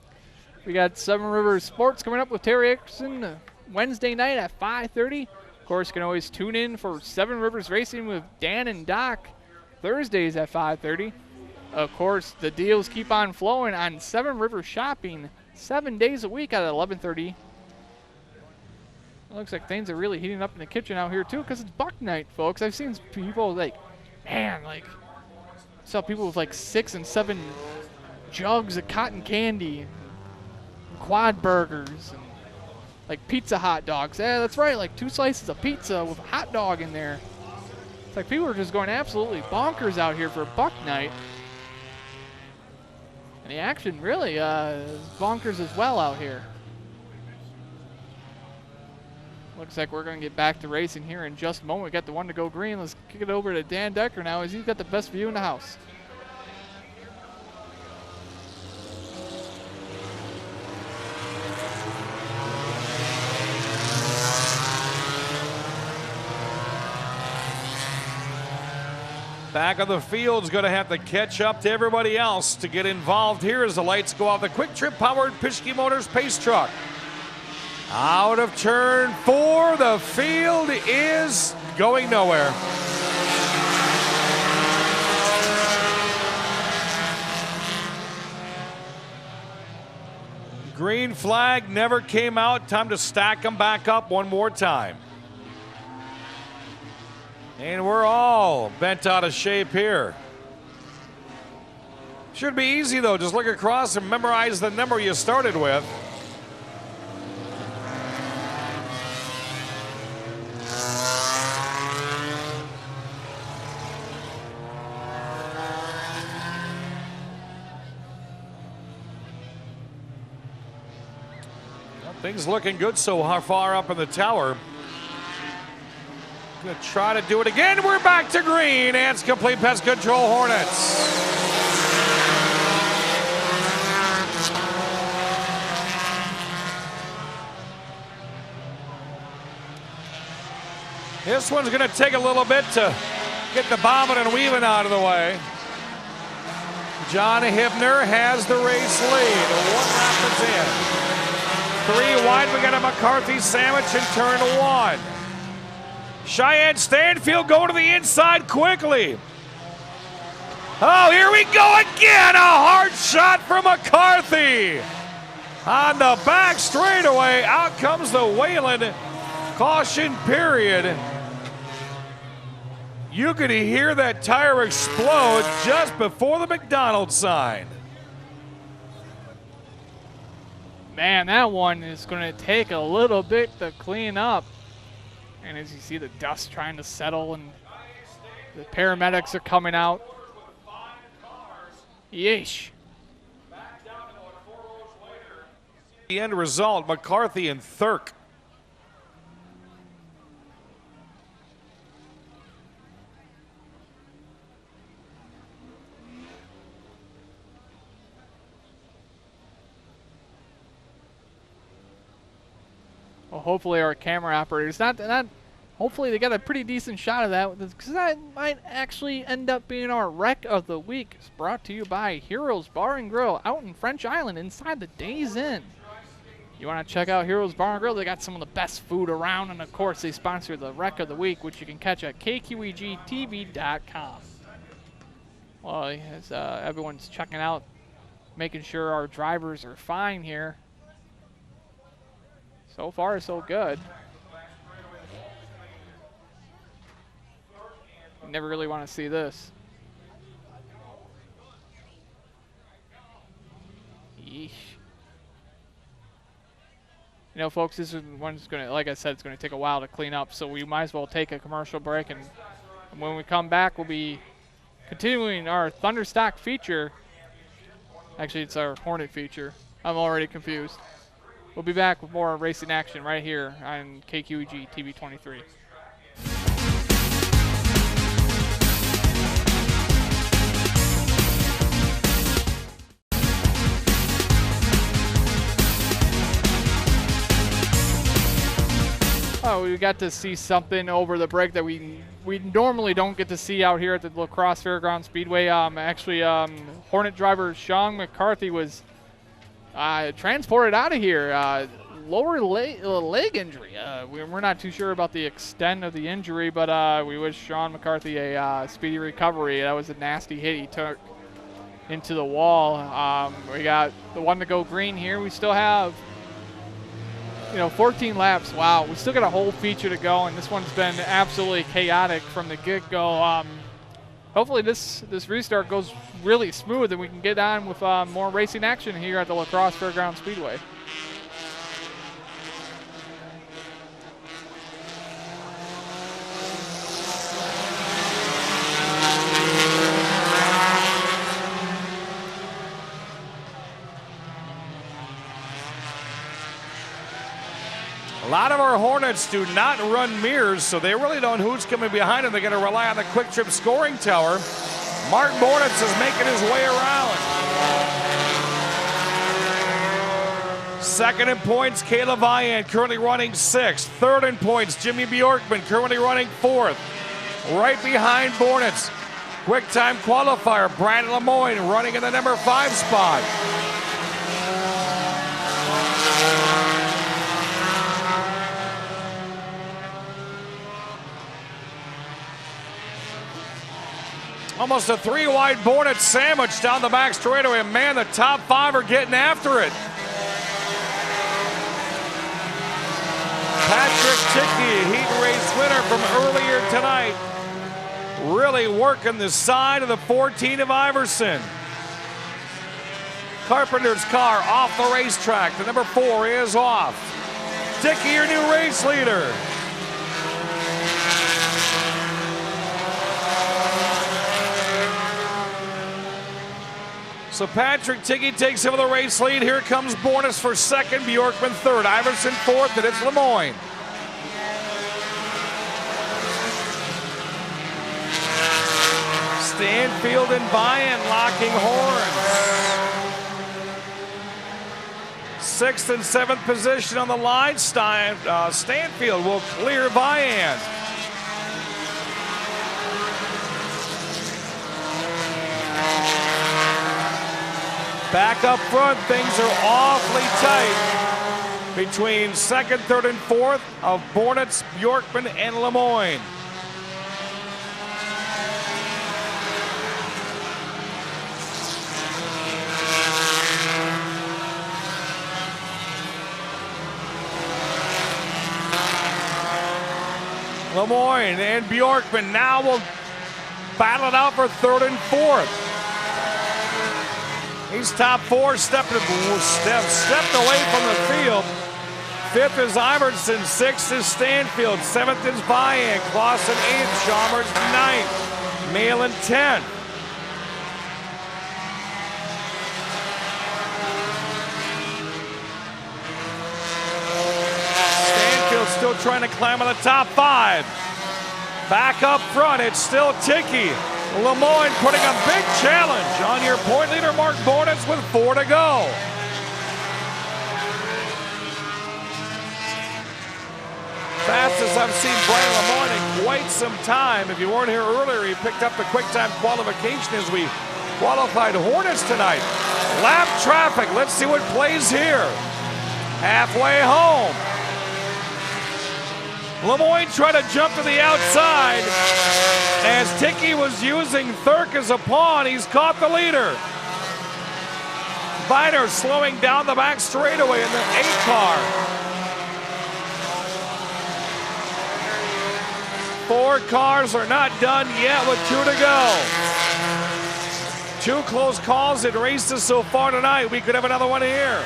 We got Seven Rivers Sports coming up with Terry Eckerson Wednesday night at 5:30. Of course, you can always tune in for Seven Rivers Racing with Dan and Doc Thursdays at 5:30. Of course, the deals keep on flowing on Seven Rivers Shopping 7 days a week at 11:30. It looks like things are really heating up in the kitchen out here too, because it's Buck Night, folks. I've seen people saw people with 6 and 7 jugs of cotton candy, and quad burgers, and pizza hot dogs. Yeah, that's right, 2 slices of pizza with a hot dog in there. It's like people are just going absolutely bonkers out here for Buck Night. And the action really is bonkers as well out here. Looks like we're going to get back to racing here in just a moment. We got the one to go green. Let's kick it over to Dan Decker now as he's got the best view in the house. Back on the field's going to have to catch up to everybody else to get involved here as the lights go off the Quick Trip powered Pischke Motors pace truck. Out of turn 4, the field is going nowhere. Green flag never came out. Time to stack them back up one more time. And we're all bent out of shape here. Should be easy though. Just look across and memorize the number you started with. Things looking good so far up in the tower. Gonna try to do it again. We're back to green. Ants Complete Pest Control Hornets. This one's gonna take a little bit to get the bobbing and weaving out of the way. John Hibner has the race lead. 1 lap is in. 3 wide, we got a McCarthy sandwich in turn 1. Cheyenne Stanfield going to the inside quickly. Oh, here we go again. A hard shot from McCarthy. On the back straightaway, out comes the Wayland caution period. You could hear that tire explode just before the McDonald's sign. Man, that one is going to take a little bit to clean up. And as you see the dust trying to settle and the paramedics are coming out. Yeesh. The end result, McCarthy and Thirk. Well, hopefully our camera operators, hopefully they got a pretty decent shot of that, because that might actually end up being our wreck of the week. It's brought to you by Heroes Bar and Grill out in French Island inside the Days Inn. You want to check out Heroes Bar and Grill? They got some of the best food around, and of course they sponsor the wreck of the week, which you can catch at kqegtv.com. Well, as everyone's checking out, making sure our drivers are fine here. So far, so good. You never really want to see this. Yeesh. You know, folks, this is one's going to, like I said, it's going to take a while to clean up, so we might as well take a commercial break, and when we come back, we'll be continuing our Thunderstock feature. Actually, it's our Hornet feature. I'm already confused. We'll be back with more racing action right here on KQEG TV 23. Oh, we got to see something over the break that we we normally don't get to see out here at the La Crosse Fairground Speedway. Actually, Hornet driver Sean McCarthy was transported out of here. Lower leg injury. We're not too sure about the extent of the injury, but we wish Sean McCarthy a speedy recovery. That was a nasty hit he took into the wall. We got the one to go green here. We still have 14 laps. Wow, we still got a whole feature to go, and this one's been absolutely chaotic from the get-go. Hopefully this restart goes really smooth and we can get on with more racing action here at the La Crosse Fairground Speedway. A lot of our Hornets do not run mirrors, so they really don't know who's coming behind them. They're going to rely on the quick trip scoring tower. Mark Bornitz is making his way around. Second in points, Caleb Vian, currently running 6th. Third in points, Jimmy Bjorkman, currently running 4th. Right behind Bornitz, quick time qualifier, Brandon Lemoyne running in the number 5 spot. Almost a 3-wide Bornitz sandwich down the back straightaway. Man, the top 5 are getting after it. Patrick Tickey, heat race winner from earlier tonight, really working the side of the 14 of Iverson. Carpenter's car off the racetrack. The number 4 is off. Tickey, your new race leader. So Patrick Tickey takes over the race lead. Here comes Bornitz for 2nd, Bjorkman 3rd, Iverson 4th, and it's Lemoyne. Stanfield and Vian locking horns. 6th and 7th position on the line. Stanfield will clear Vian. Back up front, things are awfully tight between 2nd, 3rd, and 4th of Bornitz, Bjorkman, and Lemoyne. Lemoyne and Bjorkman now will battle it out for 3rd and 4th. He's top 4, stepped away from the field. 5th is Iverson, 6th is Stanfield, 7th is Vian, Clausen 8th, Chalmers 9th, Malin 10th. Stanfield still trying to climb on the top 5. Back up front, it's still Tickey. Lemoyne putting a big challenge on your point leader, Mark Bornitz, with 4 to go. Fastest I've seen Brian Lemoyne in quite some time. If you weren't here earlier, he picked up the quick time qualification as we qualified Hornets tonight. Lap traffic, let's see what plays here. Halfway home. Lemoyne tried to jump to the outside. As Tickey was using Thurk as a pawn, he's caught the leader. Viner slowing down the back straightaway in the 8 car. 4 cars are not done yet with 2 to go. 2 close calls in races so far tonight. We could have another one here.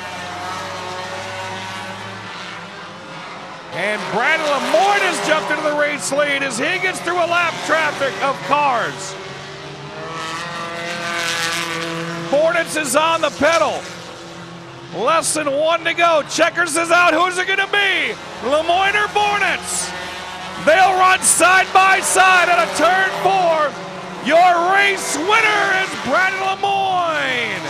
And Brandon Lemoyne has jumped into the race lead as he gets through a lap traffic of cars. Bornitz is on the pedal. Less than 1 to go. Checkers is out. Who's it going to be? Lemoyne or Bornitz? They'll run side by side at a turn 4. Your race winner is Brandon Lemoyne.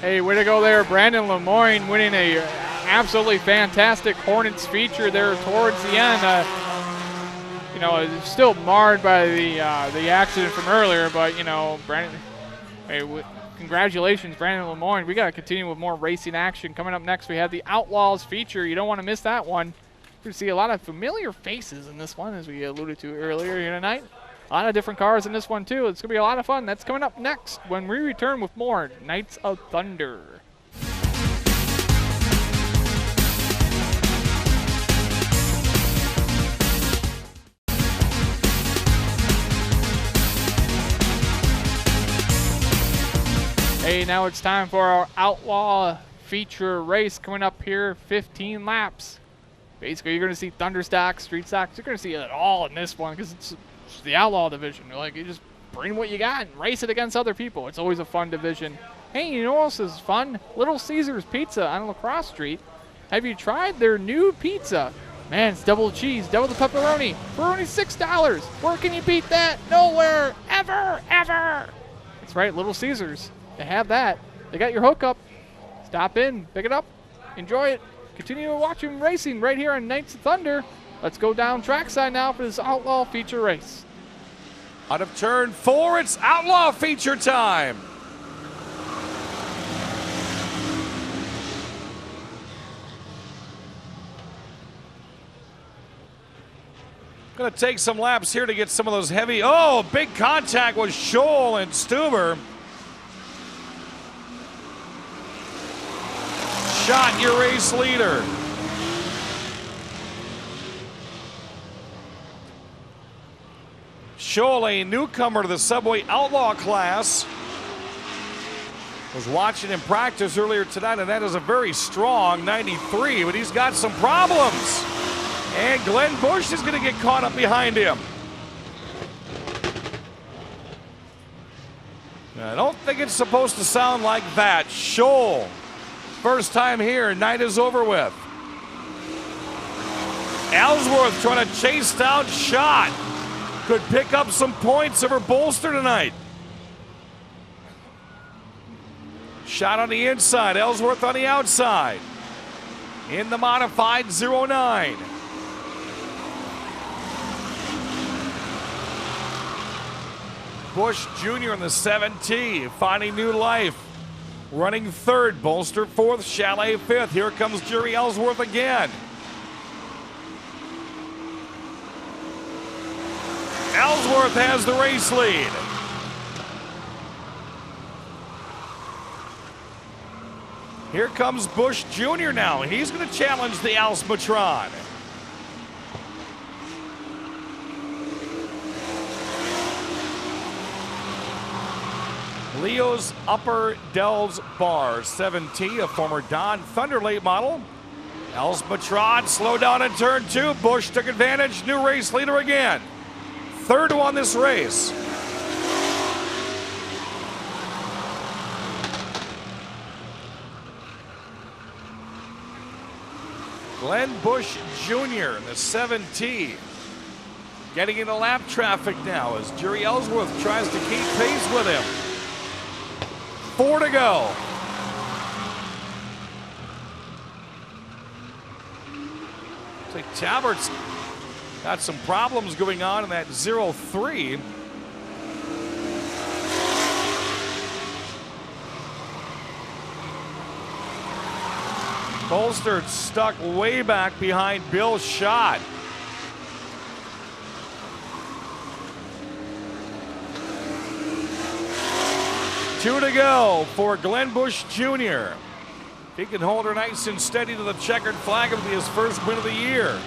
Hey, way to go there, Brandon Lemoyne, winning a absolutely fantastic Hornets feature there towards the end. You know, it's still marred by the accident from earlier, but you know, Brandon. Hey, congratulations, Brandon Lemoyne. We got to continue with more racing action. Coming up next, we have the Outlaws feature. You don't want to miss that one. You're going to see a lot of familiar faces in this one, as we alluded to earlier here tonight. A lot of different cars in this one, too. It's going to be a lot of fun. That's coming up next when we return with more Knights of Thunder. Hey, now it's time for our Outlaw feature race coming up here, 15 laps. Basically, you're going to see Thunder stocks, street stocks. You're going to see it all in this one because it's the Outlaw division. Like, you just bring what you got and race it against other people. It's always a fun division. Hey, you know what else is fun? Little Caesars Pizza on La Crosse Street. Have you tried their new pizza? Man, it's double cheese, double the pepperoni for only $6. Where can you beat that? Nowhere, ever, ever. That's right, Little Caesars. They have that. They got your hookup. Stop in, pick it up, enjoy it. Continue watching racing right here on Knights of Thunder. Let's go down trackside now for this Outlaw feature race. Out of turn 4, it's Outlaw feature time. Gonna take some laps here to get some of those heavy. Oh, big contact with Scholl and Stuber. Shot your race leader. Scholl, a newcomer to the Subway Outlaw class, was watching him practice earlier tonight, and that is a very strong 93, but he's got some problems. And Glenn Bush is going to get caught up behind him. I don't think it's supposed to sound like that. Scholl, first time here, night is over with. Ellsworth trying to chase down Schott. Could pick up some points over Bolster tonight. Schott on the inside, Ellsworth on the outside. In the modified 09. Bush Jr. in the 7T, finding new life. Running third, Bolster fourth, Chalet fifth. Here comes Jerry Ellsworth again. Ellsworth has the race lead. Here comes Bush Jr. now. He's going to challenge the Alsmatron. Leo's Upper Dells Bar, 7T, a former Don Thunder late model. Alsmatron slowed down in turn 2. Bush took advantage. New race leader again. Third one this race. Glenn Bush Jr. in the 7T. Getting into lap traffic now as Jerry Ellsworth tries to keep pace with him. 4 to go. Looks like Talbert's got some problems going on in that 03. Bolster stuck way back behind Bill Schott. Two to go for Glenn Bush Jr. If he can hold her nice and steady to the checkered flag, it'll be his first win of the year.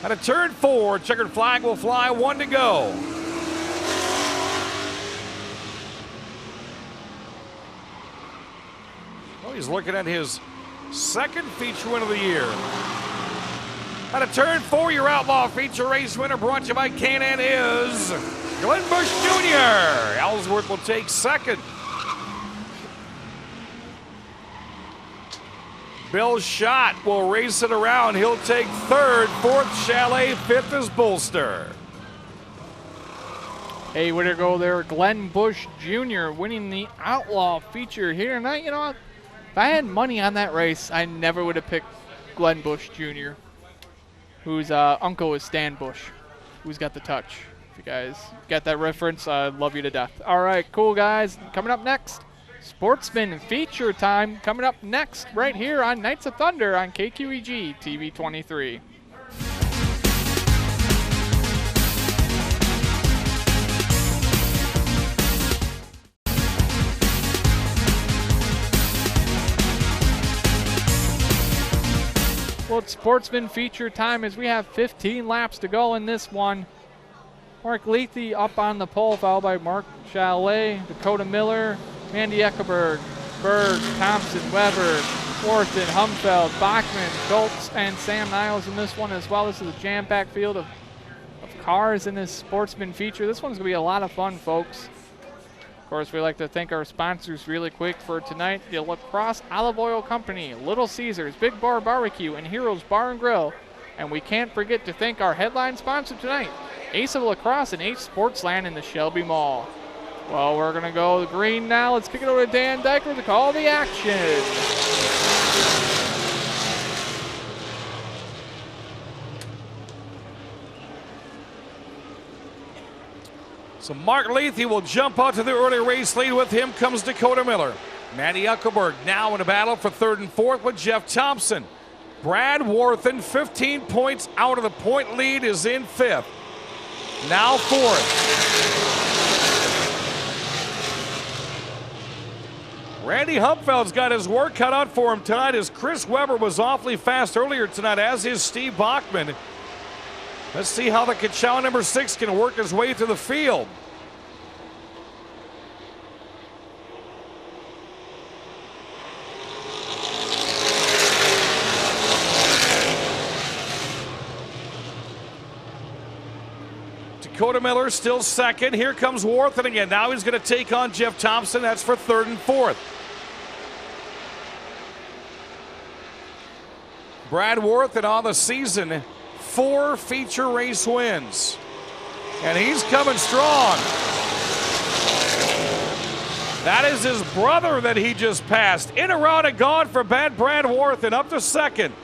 At a turn 4, checkered flag will fly, 1 to go. Well, he's looking at his second feature win of the year. At a turn 4, your Outlaw feature race winner brought to you by K&N is Glenn Bush Jr. Ellsworth will take second. Bill Schott will race it around. He'll take third. Fourth, Chalet. Fifth is Bolster. Hey, way to go there, Glenn Bush Jr. winning the Outlaw Feature here tonight. You know what? If I had money on that race, I never would have picked Glenn Bush Jr., whose uncle is Stan Bush, who's got the touch. If you guys got that reference, I love you to death. All right, cool, guys. Coming up next, Sportsman Feature time. Coming up next right here on Knights of Thunder on KQEG TV 23. Well, it's Sportsman Feature time as we have 15 laps to go in this one. Mark Lethe up on the pole, followed by Mark Chalet, Dakota Miller, Mandy Eckelberg, Berg, Thompson, Weber, Orton, Humfeld, Bachman, Schultz, and Sam Niles in this one as well. This is a jam-packed field of cars in this Sportsman Feature. This one's going to be a lot of fun, folks. Of course, we'd like to thank our sponsors really quick for tonight. The La Crosse Olive Oil Company, Little Caesars, Big Bar Barbecue, and Heroes Bar and Grill. And we can't forget to thank our headline sponsor tonight, Ace of La Crosse and Ace Sportsland in the Shelby Mall. Well, we're going to go green now. Let's kick it over to Dan Dyker to call the action. So Mark Lethe will jump out to the early race lead. With him comes Dakota Miller. Mandy Eckelberg now in a battle for third and fourth with Jeff Thompson. Brad Worthen, 15 points out of the point lead, is in fifth. Now fourth. Randy Humfeld's got his work cut out for him tonight, as Chris Weber was awfully fast earlier tonight, as is Steve Bachman. Let's see how the Kachow number 6 can work his way through the field. Dakota Miller still second. Here comes Worthen again. Now he's going to take on Jeff Thompson. That's for third and fourth. Brad Worthen on the season, 4 feature race wins. And he's coming strong. That is his brother that he just passed. In, around, and gone for Brad Worthen, up to second.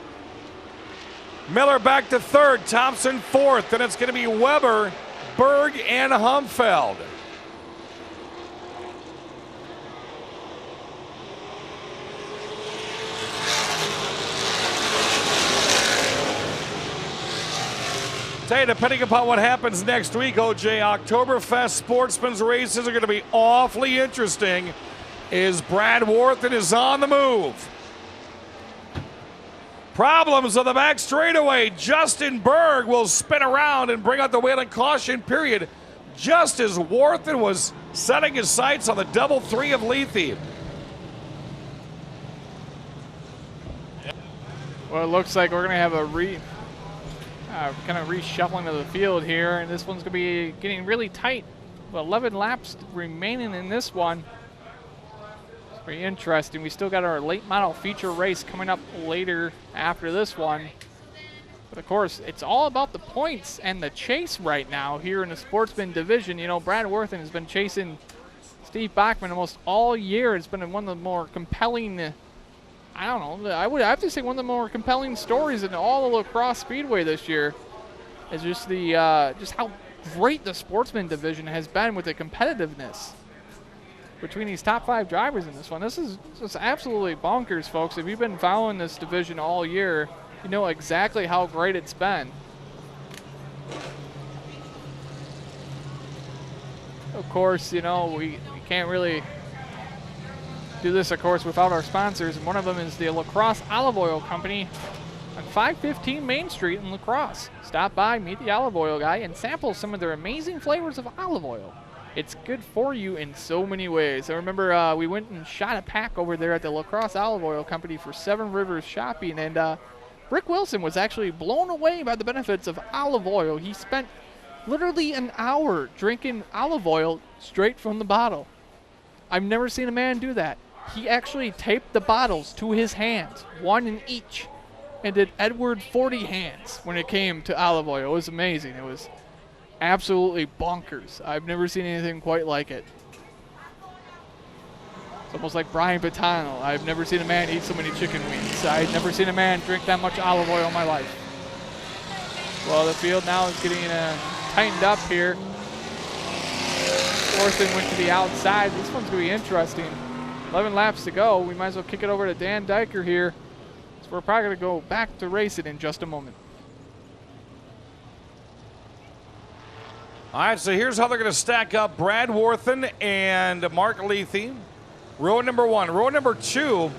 Miller back to third, Thompson fourth, and it's going to be Weber, Berg, and Humfeld. Tell you, depending upon what happens next week, OJ, Oktoberfest Sportsman's races are going to be awfully interesting, as Brad Worthen is on the move. Problems on the back straightaway. Justin Berg will spin around and bring out the wheel in caution period, just as Worthen was setting his sights on the double three of Lethe. Well, it looks like we're going to have a kind of reshuffling of the field here, and this one's going to be getting really tight. 11 laps remaining in this one. It's pretty interesting. We still got our late model feature race coming up later after this one. But of course, it's all about the points and the chase right now here in the Sportsman division. You know, Brad Worthen has been chasing Steve Bachman almost all year. It's been one of the more compelling, I don't know, I would have to say one of the more compelling stories in all of La Crosse Speedway this year is just the just how great the Sportsman division has been with the competitiveness between these top 5 drivers in this one. This is just absolutely bonkers, folks. If you've been following this division all year, you know exactly how great it's been. Of course, you know, we can't really do this, of course, without our sponsors, and one of them is the La Crosse Olive Oil Company on 515 Main Street in La Crosse. Stop by, meet the olive oil guy, and sample some of their amazing flavors of olive oil. It's good for you in so many ways. I remember we went and shot a pack over there at the La Crosse Olive Oil Company for 7 Rivers Shopping, and Rick Wilson was actually blown away by the benefits of olive oil. He spent literally an hour drinking olive oil straight from the bottle. I've never seen a man do that. He actually taped the bottles to his hands, 1 in each, and did Edward 40 hands when it came to olive oil. It was amazing. It was absolutely bonkers. I've never seen anything quite like it. It's almost like Brian Patano. I've never seen a man eat so many chicken wings. I've never seen a man drink that much olive oil in my life. Well, the field now is getting tightened up here. Orson went to the outside. This one's going to be interesting. 11 laps to go. We might as well kick it over to Dan Diker here. So we're probably going to go back to racing in just a moment. All right, so here's how they're going to stack up. Brad Worthen and Mark Lethe. Row number 1. Row number 2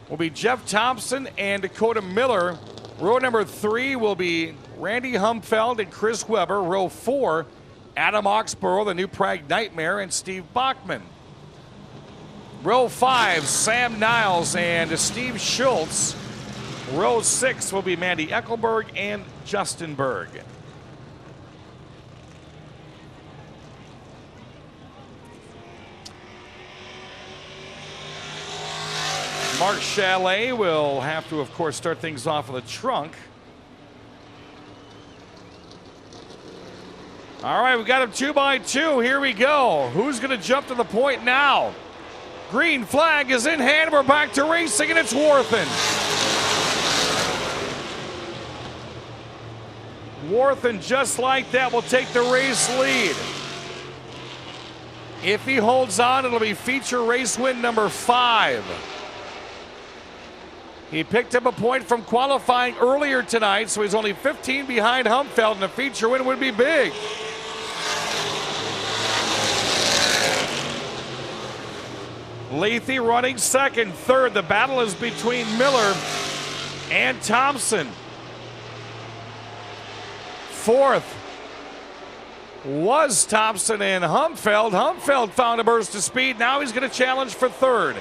will be Jeff Thompson and Dakota Miller. Row number 3 will be Randy Humfeld and Chris Weber. Row 4, Adam Oxborough, the New Prague Nightmare, and Steve Bachman. Row 5, Sam Niles and Steve Schultz. Row 6 will be Mandy Eckelberg and Justin Berg. Mark Chalet will have to, of course, start things off with a trunk. All right, we got him 2 by 2. Here we go. Who's going to jump to the point now? Green flag is in hand. We're back to racing, and it's Worthen. Worthen, just like that, will take the race lead. If he holds on, it'll be feature race win number 5. He picked up a point from qualifying earlier tonight, so he's only 15 behind Humfeld, and a feature win would be big. Lethe running second. Third, the battle is between Miller and Thompson. Fourth was Thompson and Humfeld. Humfeld found a burst of speed. Now he's going to challenge for third.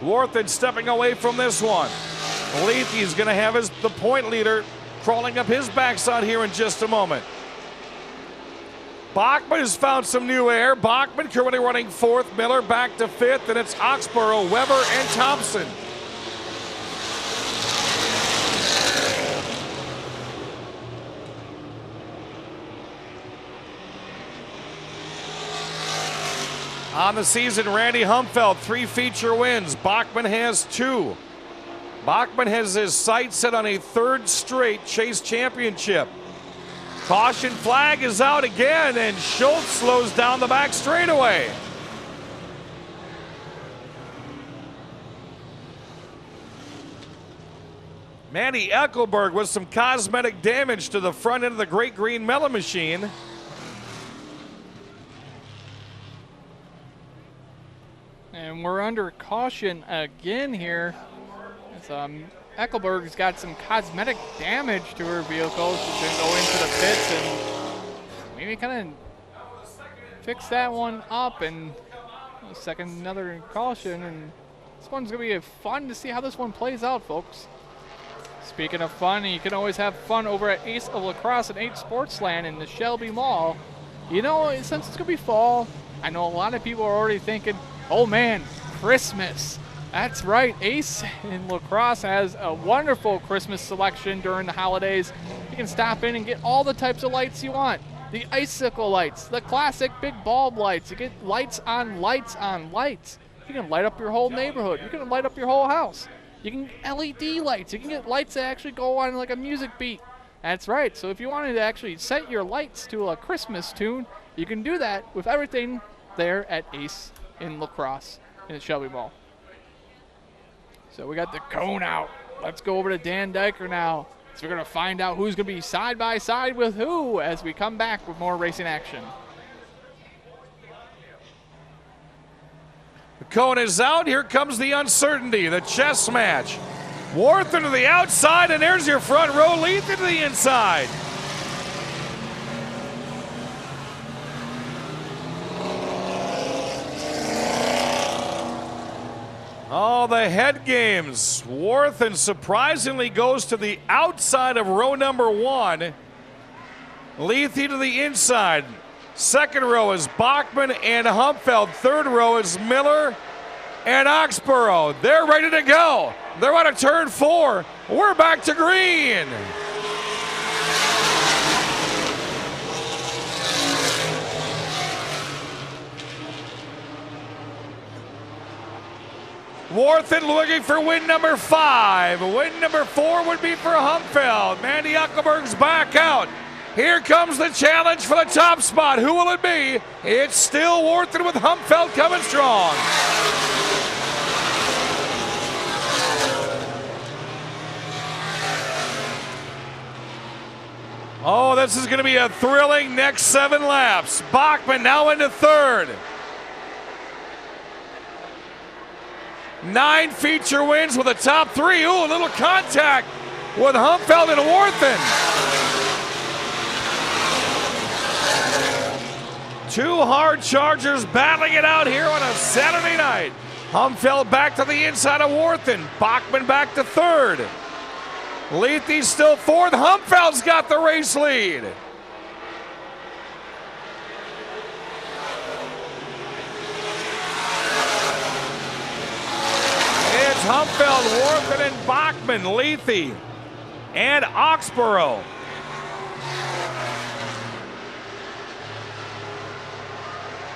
Worthen stepping away from this one. Lethe's going to have the point leader crawling up his backside here in just a moment. Bachman has found some new air. Bachman currently running 4th. Miller back to 5th, and it's Oxborough, Weber, and Thompson. On the season, Randy Humfeld, 3 feature wins. Bachman has 2. Bachman has his sights set on a 3rd straight Chase Championship. Caution flag is out again, and Schultz slows down the back straightaway. Mandy Eckelberg with some cosmetic damage to the front end of the Great Green Melon Machine. And we're under caution again here. Eckelberg's got some cosmetic damage to her vehicle. She's going to go into the pits and maybe kind of fix that one up, and another caution. And this one's going to be fun to see how this one plays out, folks. Speaking of fun, you can always have fun over at Ace of Lacrosse and 8 Sportsland in the Shelby Mall. You know, since it's going to be fall, I know a lot of people are already thinking, oh man, Christmas. That's right, Ace in Lacrosse has a wonderful Christmas selection during the holidays. You can stop in and get all the types of lights you want. The icicle lights, the classic big bulb lights. You get lights on lights on lights. You can light up your whole neighborhood. You can light up your whole house. You can get LED lights. You can get lights that actually go on like a music beat. That's right, so if you wanted to actually set your lights to a Christmas tune, you can do that with everything there at Ace in Lacrosse in the Shelby Mall. So we got the cone out. Let's go over to Dan Diker now. So we're going to find out who's going to be side by side with who as we come back with more racing action. The cone is out. Here comes the uncertainty, the chess match. Worthen to the outside, and there's your front row. Lethe to the inside. Oh, the head games. Worthen surprisingly goes to the outside of row number 1. Lethe to the inside. Second row is Bachman and Humfeld. Third row is Miller and Oxborough. They're ready to go. They're on a turn 4. We're back to green. Warthen looking for win number 5. Win number 4 would be for Humfeld. Mandy Uckelberg's back out. Here comes the challenge for the top spot. Who will it be? It's still Warthen with Humfeld coming strong. Oh, this is going to be a thrilling next 7 laps. Bachman now into 3rd. 9 feature wins with a top 3. Ooh, a little contact with Humfeld and Warthen. 2 hard chargers battling it out here on a Saturday night. Humfeld back to the inside of Warthen. Bachman back to 3rd. Lethe's still 4th. Humfeld's got the race lead. It's Humfeld, Warthen, and Bachman, Lethe, and Oxborough.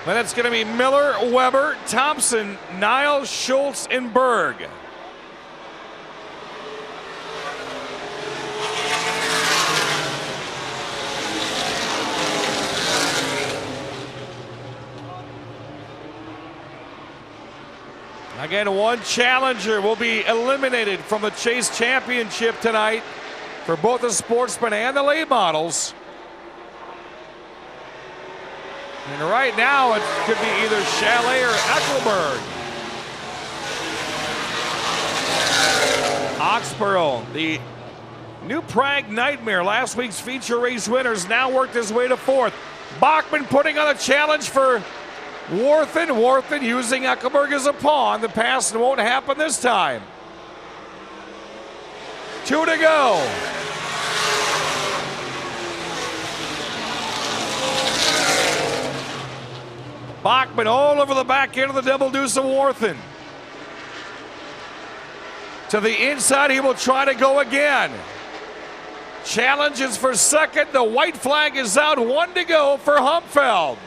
Then it's going to be Miller, Weber, Thompson, Niles, Schultz, and Berg. Again, 1 challenger will be eliminated from the Chase Championship tonight for both the Sportsman and the late models. And right now, it could be either Chalet or Eckelberg. Oxborough, the New Prague Nightmare, last week's feature race winners, now worked his way to 4th. Bachman putting on a challenge for Warthen. Warthen using Eckelberg as a pawn. The pass won't happen this time. 2 to go. Bachman all over the back end of the double deuce of Warthen. To the inside, he will try to go again. Challenges for 2nd. The white flag is out. 1 to go for Humfeld.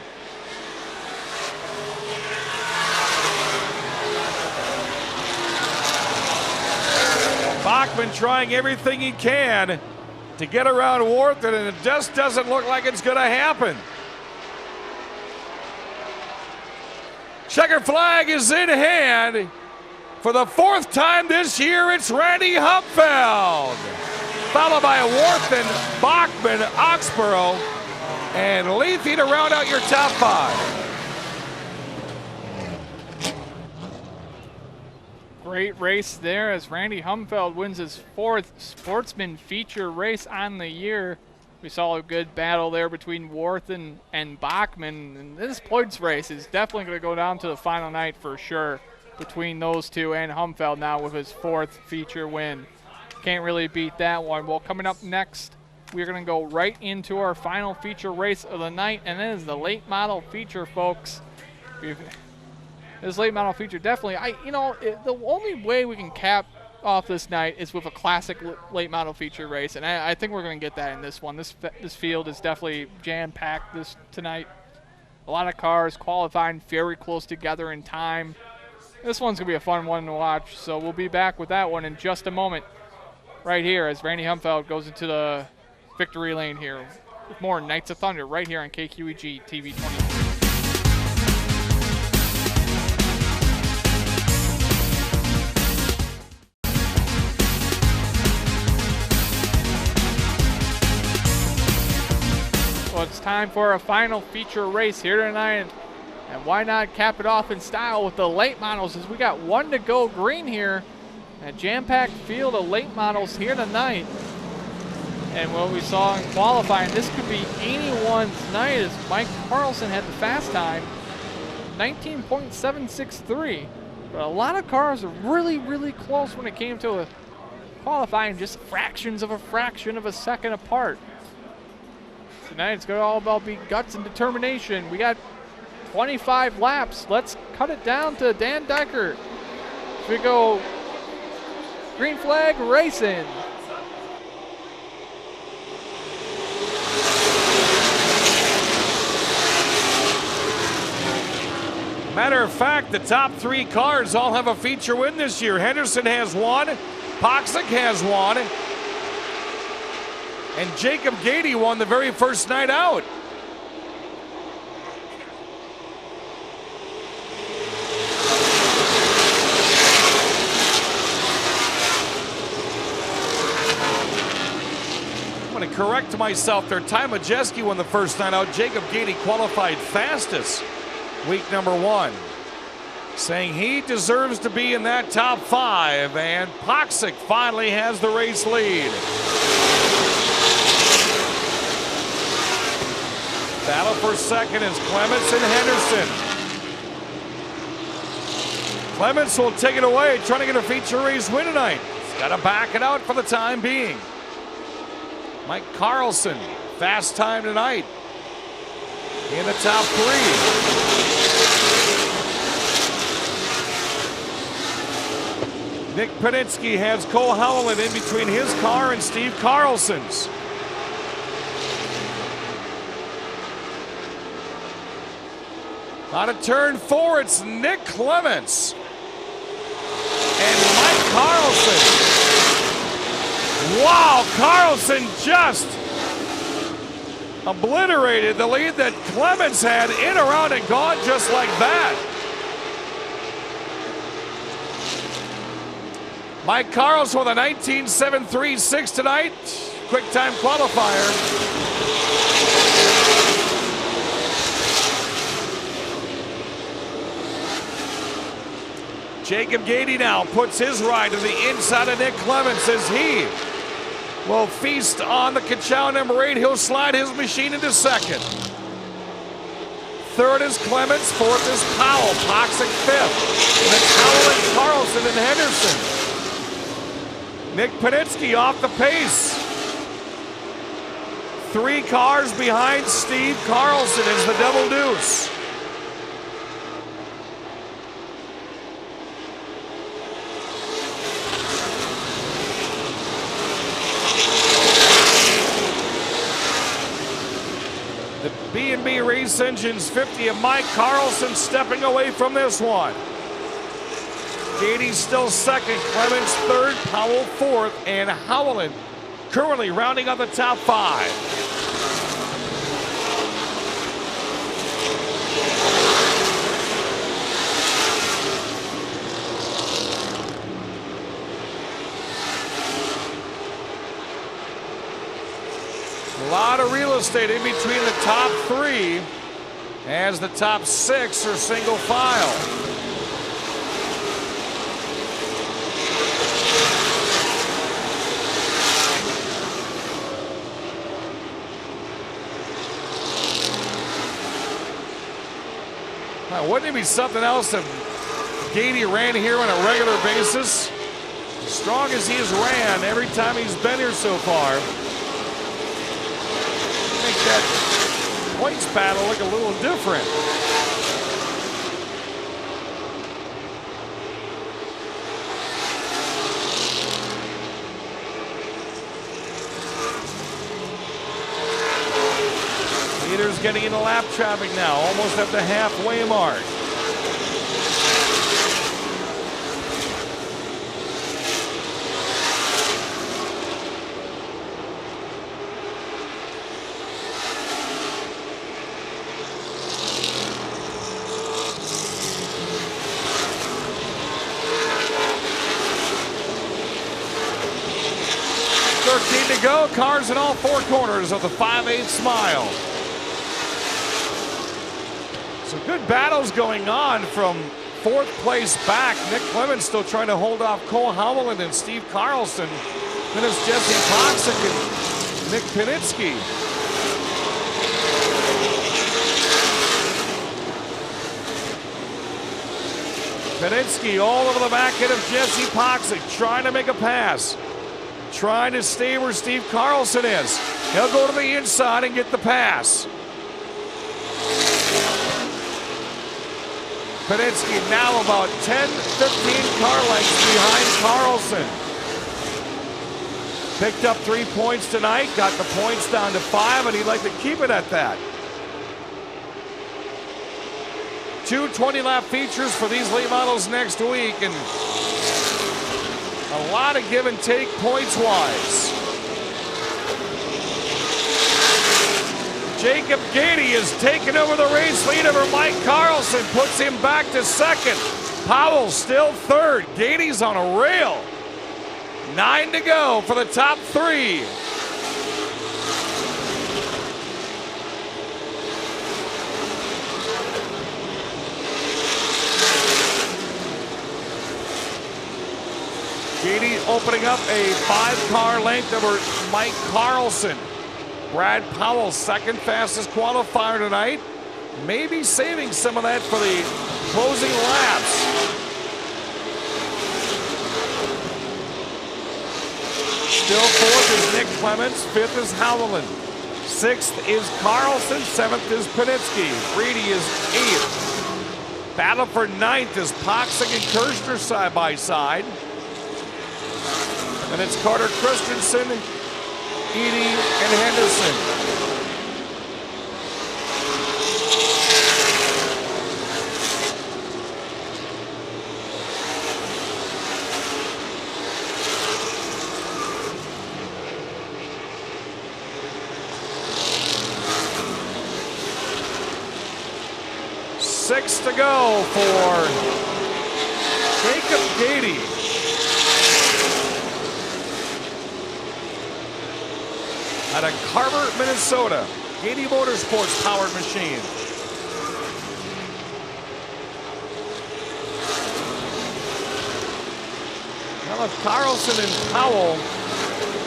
Bachman trying everything he can to get around Warthen, and it just doesn't look like it's going to happen. Checker flag is in hand. For the 4th time this year, it's Randy Humfeld. Followed by Warthen, Bachman, Oxborough, and Lethe to round out your top 5. Great race there as Randy Humfeld wins his 4th Sportsman Feature race on the year. We saw a good battle there between Warthen and Bachman. And this points race is definitely going to go down to the final night for sure between those two, and Humfeld now with his 4th feature win. Can't really beat that one. Well, coming up next, we're going to go right into our final feature race of the night, and that is the late model feature, folks. This late model feature definitely, the only way we can cap off this night is with a classic late model feature race, and I think we're going to get that in this one. This field is definitely jam-packed tonight. A lot of cars qualifying very close together in time. This one's going to be a fun one to watch, so we'll be back with that one in just a moment right here as Randy Humfeld goes into the victory lane here with more Knights of Thunder right here on KQEG TV 23. Well, it's time for a final feature race here tonight, and why not cap it off in style with the late models as we got 1 to go green here. A jam-packed field of late models here tonight. And what we saw in qualifying, this could be anyone's night as Mike Carlson had the fast time, 19.763. But a lot of cars are really, really close when it came to qualifying, just fractions of a fraction of a second apart. Tonight it's going to all about be guts and determination. We got 25 laps. Let's cut it down to Dan Decker we go green flag racing. Matter of fact, the top 3 cars all have a feature win this year. Henderson has 1, Poxic has 1, and Jacob Gainey won the very first night out. I'm going to correct myself there. Ty Majeski won the first night out. Jacob Gainey qualified fastest week number 1, saying he deserves to be in that top 5, and Poxic finally has the race lead. Battle for second is Clements and Henderson. Clements will take it away, trying to get a feature race win tonight. He's got to back it out for the time being. Mike Carlson, fast time tonight in the top 3. Nick Panitsky has Cole Howland in between his car and Steve Carlson's. On a turn 4, it's Nick Clements and Mike Carlson. Wow, Carlson just obliterated the lead that Clements had in, around, and gone just like that. Mike Carlson with a 19.736 tonight. Quick time qualifier. Jacob Gainey now puts his ride to the inside of Nick Clements as he will feast on the Kachow number 8. He'll slide his machine into second. Third is Clements. Fourth is Powell. Poxic fifth. And then Powell and Carlson and Henderson. Nick Panitsky off the pace. 3 cars behind Steve Carlson is the double deuce. The B&B Race Engines 50 of Mike Carlson stepping away from this one. Gainey's still second, Clements third, Powell fourth, and Howland currently rounding out the top 5. A lot of real estate in between the top 3 as the top 6 are single file. Wouldn't it be something else if Gainey ran here on a regular basis? As strong as he has ran every time he's been here so far. Make that points battle look a little different. Leaders getting into lap traffic now, almost at the halfway mark. To go, cars in all 4 corners of the 5/8 mile. Some good battles going on from 4th place back. Nick Clements still trying to hold off Cole Howland and Steve Carlson. Then it's Jesse Poxic and Nick Panitsky. Panitsky all over the back end of Jesse Poxic, trying to make a pass. Trying to stay where Steve Carlson is. He'll go to the inside and get the pass. Penitsky now about 10, 15 car lengths behind Carlson. Picked up 3 points tonight, got the points down to 5, and he'd like to keep it at that. 2 20-lap features for these late models next week, and a lot of give and take points-wise. Jacob Gainey is taking over the race lead over Mike Carlson, puts him back to second. Powell still third. Gainey's on a rail. 9 to go for the top 3. Gideon opening up a 5-car length over Mike Carlson. Brad Powell, second fastest qualifier tonight. Maybe saving some of that for the closing laps. Still fourth is Nick Clements, fifth is Howland. Sixth is Carlson, seventh is Penitsky. Reedy is eighth. Battle for ninth is Poxick and Kirshner side by side. And it's Carter Christensen, Edie, and Henderson. Six to go for Jacob Gainey. Out of Carver, Minnesota. Gainey Motorsports powered machine. Well, if Carlson and Powell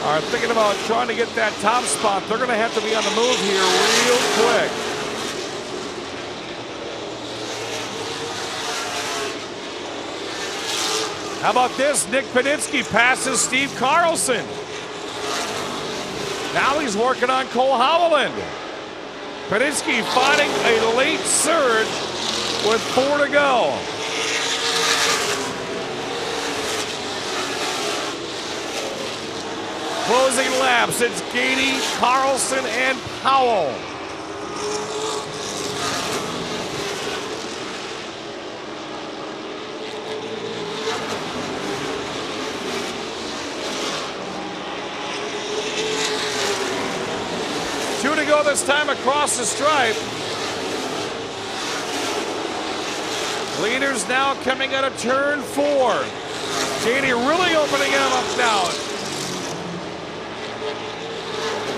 are thinking about trying to get that top spot, they're going to have to be on the move here real quick. How about this? Nick Penitsky passes Steve Carlson. Now he's working on Cole Howland. Penitsky finding a late surge with 4 to go. Closing laps, it's Gainey, Carlson, and Powell. Two to go this time across the stripe. Leaders now coming out of turn 4. Gainey really opening him up now.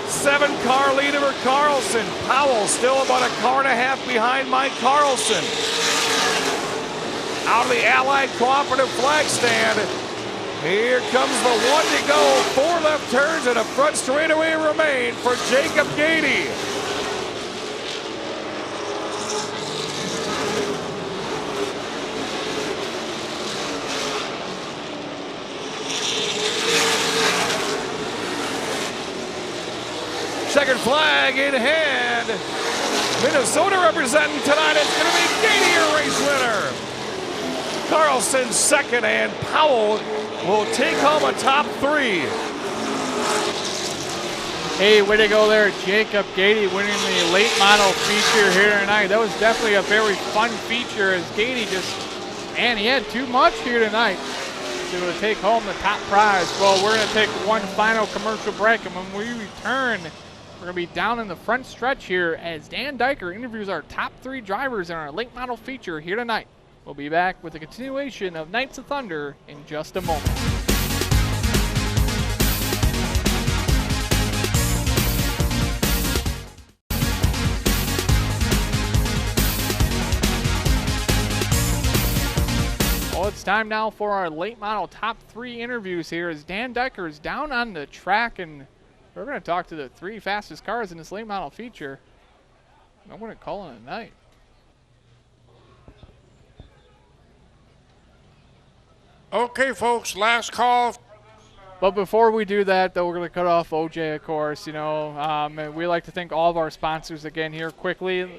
7-car lead over Carlson. Powell still about a car and a half behind Mike Carlson. Out of the Allied Cooperative flag stand. Here comes the 1 to go. 4 left turns and a front straightaway remain for Jacob Gainey. Checkered flag in hand. Minnesota representing tonight. It's going to be Gainey, your race winner. Carlson second, and Powell will take home a top 3. Hey, way to go there, Jacob Gainey winning the late model feature here tonight. That was definitely a very fun feature as Gainey just, man, he had too much here tonight to take home the top prize. Well, we're going to take one final commercial break, and when we return, we're going to be down in the front stretch here as Dan Diker interviews our top 3 drivers in our late model feature here tonight. We'll be back with a continuation of Knights of Thunder in just a moment. Well, it's time now for our late model top 3 interviews here as Dan Diker is down on the track, and we're going to talk to the 3 fastest cars in this late model feature. I'm going to call it a night. Okay, folks, last call. But before we do that, though, we're going to cut off OJ, of course. You know, we like to thank all of our sponsors again here quickly.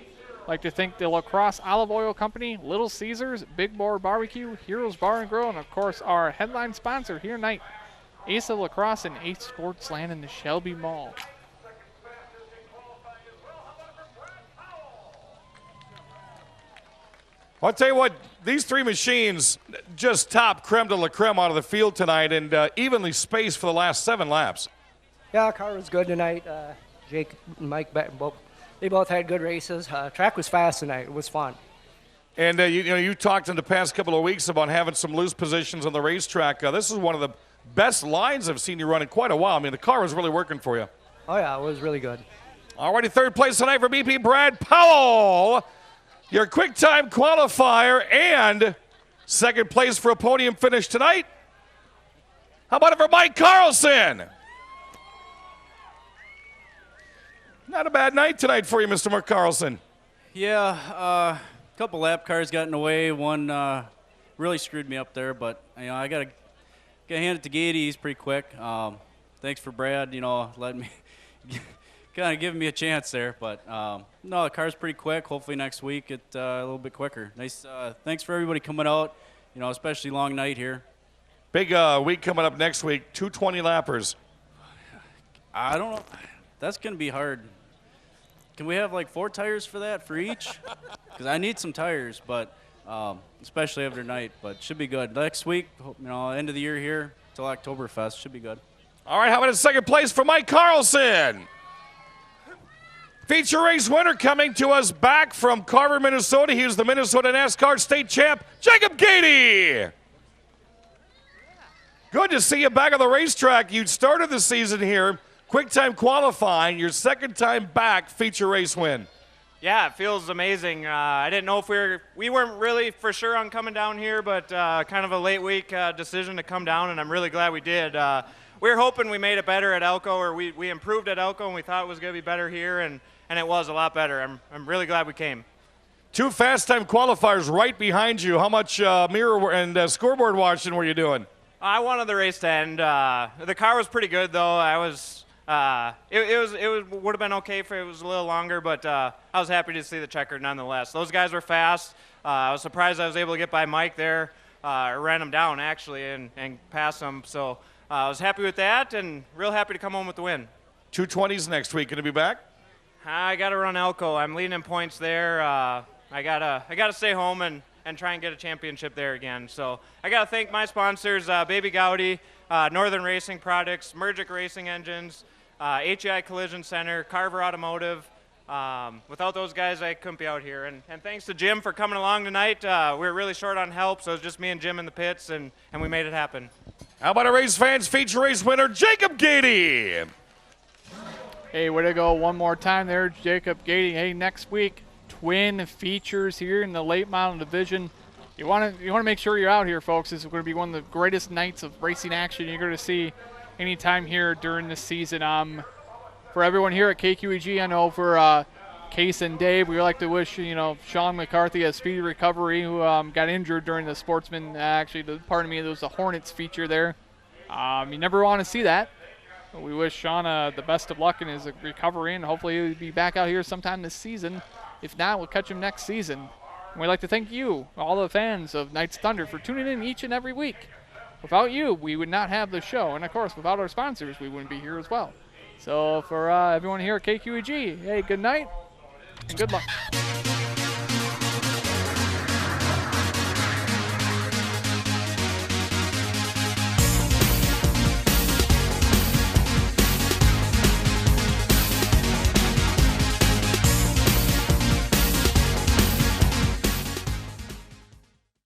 Like to thank the La Crosse Olive Oil Company, Little Caesars, Big Boar Barbecue, Heroes Bar and Grill, and of course our headline sponsor here tonight, Ace of La Crosse and Ace Sportsland in the Shelby Mall. I'll tell you what, these three machines just top creme de la creme out of the field tonight and evenly spaced for the last 7 laps. Yeah, car was good tonight. Jake and Mike, they both had good races. Track was fast tonight. It was fun. And you talked in the past couple of weeks about having some loose positions on the racetrack. This is one of the best lines I've seen you run in quite a while. I mean, the car was really working for you. Oh, yeah, it was really good. Alrighty, third place tonight for BP Brad Powell. Your quick time qualifier and second place for a podium finish tonight. How about it for Mike Carlson? Not a bad night tonight for you, Mr. Mark Carlson. Yeah, a couple lap cars got in the way. One really screwed me up there, but I gotta hand it to Gideon. He's pretty quick. Thanks for Brad, letting me kind of giving me a chance there. But no, the car's pretty quick. Hopefully next week it's a little bit quicker. Nice. Thanks for everybody coming out. Especially long night here. Big week coming up next week. 220 lappers. I don't know. That's gonna be hard. Can we have like 4 tires for that for each? Because I need some tires, but especially after night. But should be good. Next week, end of the year here till Oktoberfest should be good. All right, how about a second place for Mike Carlson? Feature race winner coming to us back from Carver, Minnesota. He was the Minnesota NASCAR state champ, Jacob Gainey. Good to see you back on the racetrack. You started the season here. Quick time qualifying, your second time back, feature race win. Yeah, it feels amazing. I didn't know if we weren't really for sure on coming down here, but kind of a late week decision to come down, and I'm really glad we did. We were hoping we made it better at Elko, or we improved at Elko, and we thought it was going to be better here, and it was a lot better. I'm really glad we came. 2 fast time qualifiers right behind you. How much mirror and scoreboard watching were you doing? I wanted the race to end. The car was pretty good, though. It would have been okay if it was a little longer, but I was happy to see the checker nonetheless. Those guys were fast. I was surprised I was able to get by Mike there. Ran him down, actually, and pass him. So I was happy with that and real happy to come home with the win. 220s next week. Going to be back? I got to run Elko. I'm leading in points there. I gotta stay home and try and get a championship there again. So I got to thank my sponsors, Baby Gaudi, Northern Racing Products, Mergic Racing Engines, HEI Collision Center, Carver Automotive. Without those guys, I couldn't be out here. And thanks to Jim for coming along tonight. We were really short on help, so it was just me and Jim in the pits, and we made it happen. How about a race fans feature race winner, Jacob Gainey? Hey, way to go one more time there, Jacob Gainey. Hey, next week, twin features here in the late model division. You want to make sure you're out here, folks. This is going to be one of the greatest nights of racing action you're going to see anytime here during the season. For everyone here at KQEG, I know for Case and Dave, we would like to wish Sean McCarthy a speedy recovery, who got injured during the Sportsman. There was a Hornets feature there. You never want to see that. But we wish Sean the best of luck in his recovery, and hopefully he'll be back out here sometime this season. If not, we'll catch him next season. And we'd like to thank you, all the fans of Knights Thunder, for tuning in each and every week. Without you, we would not have the show. And, of course, without our sponsors, we wouldn't be here as well. So for everyone here at KQEG, hey, good night and good luck.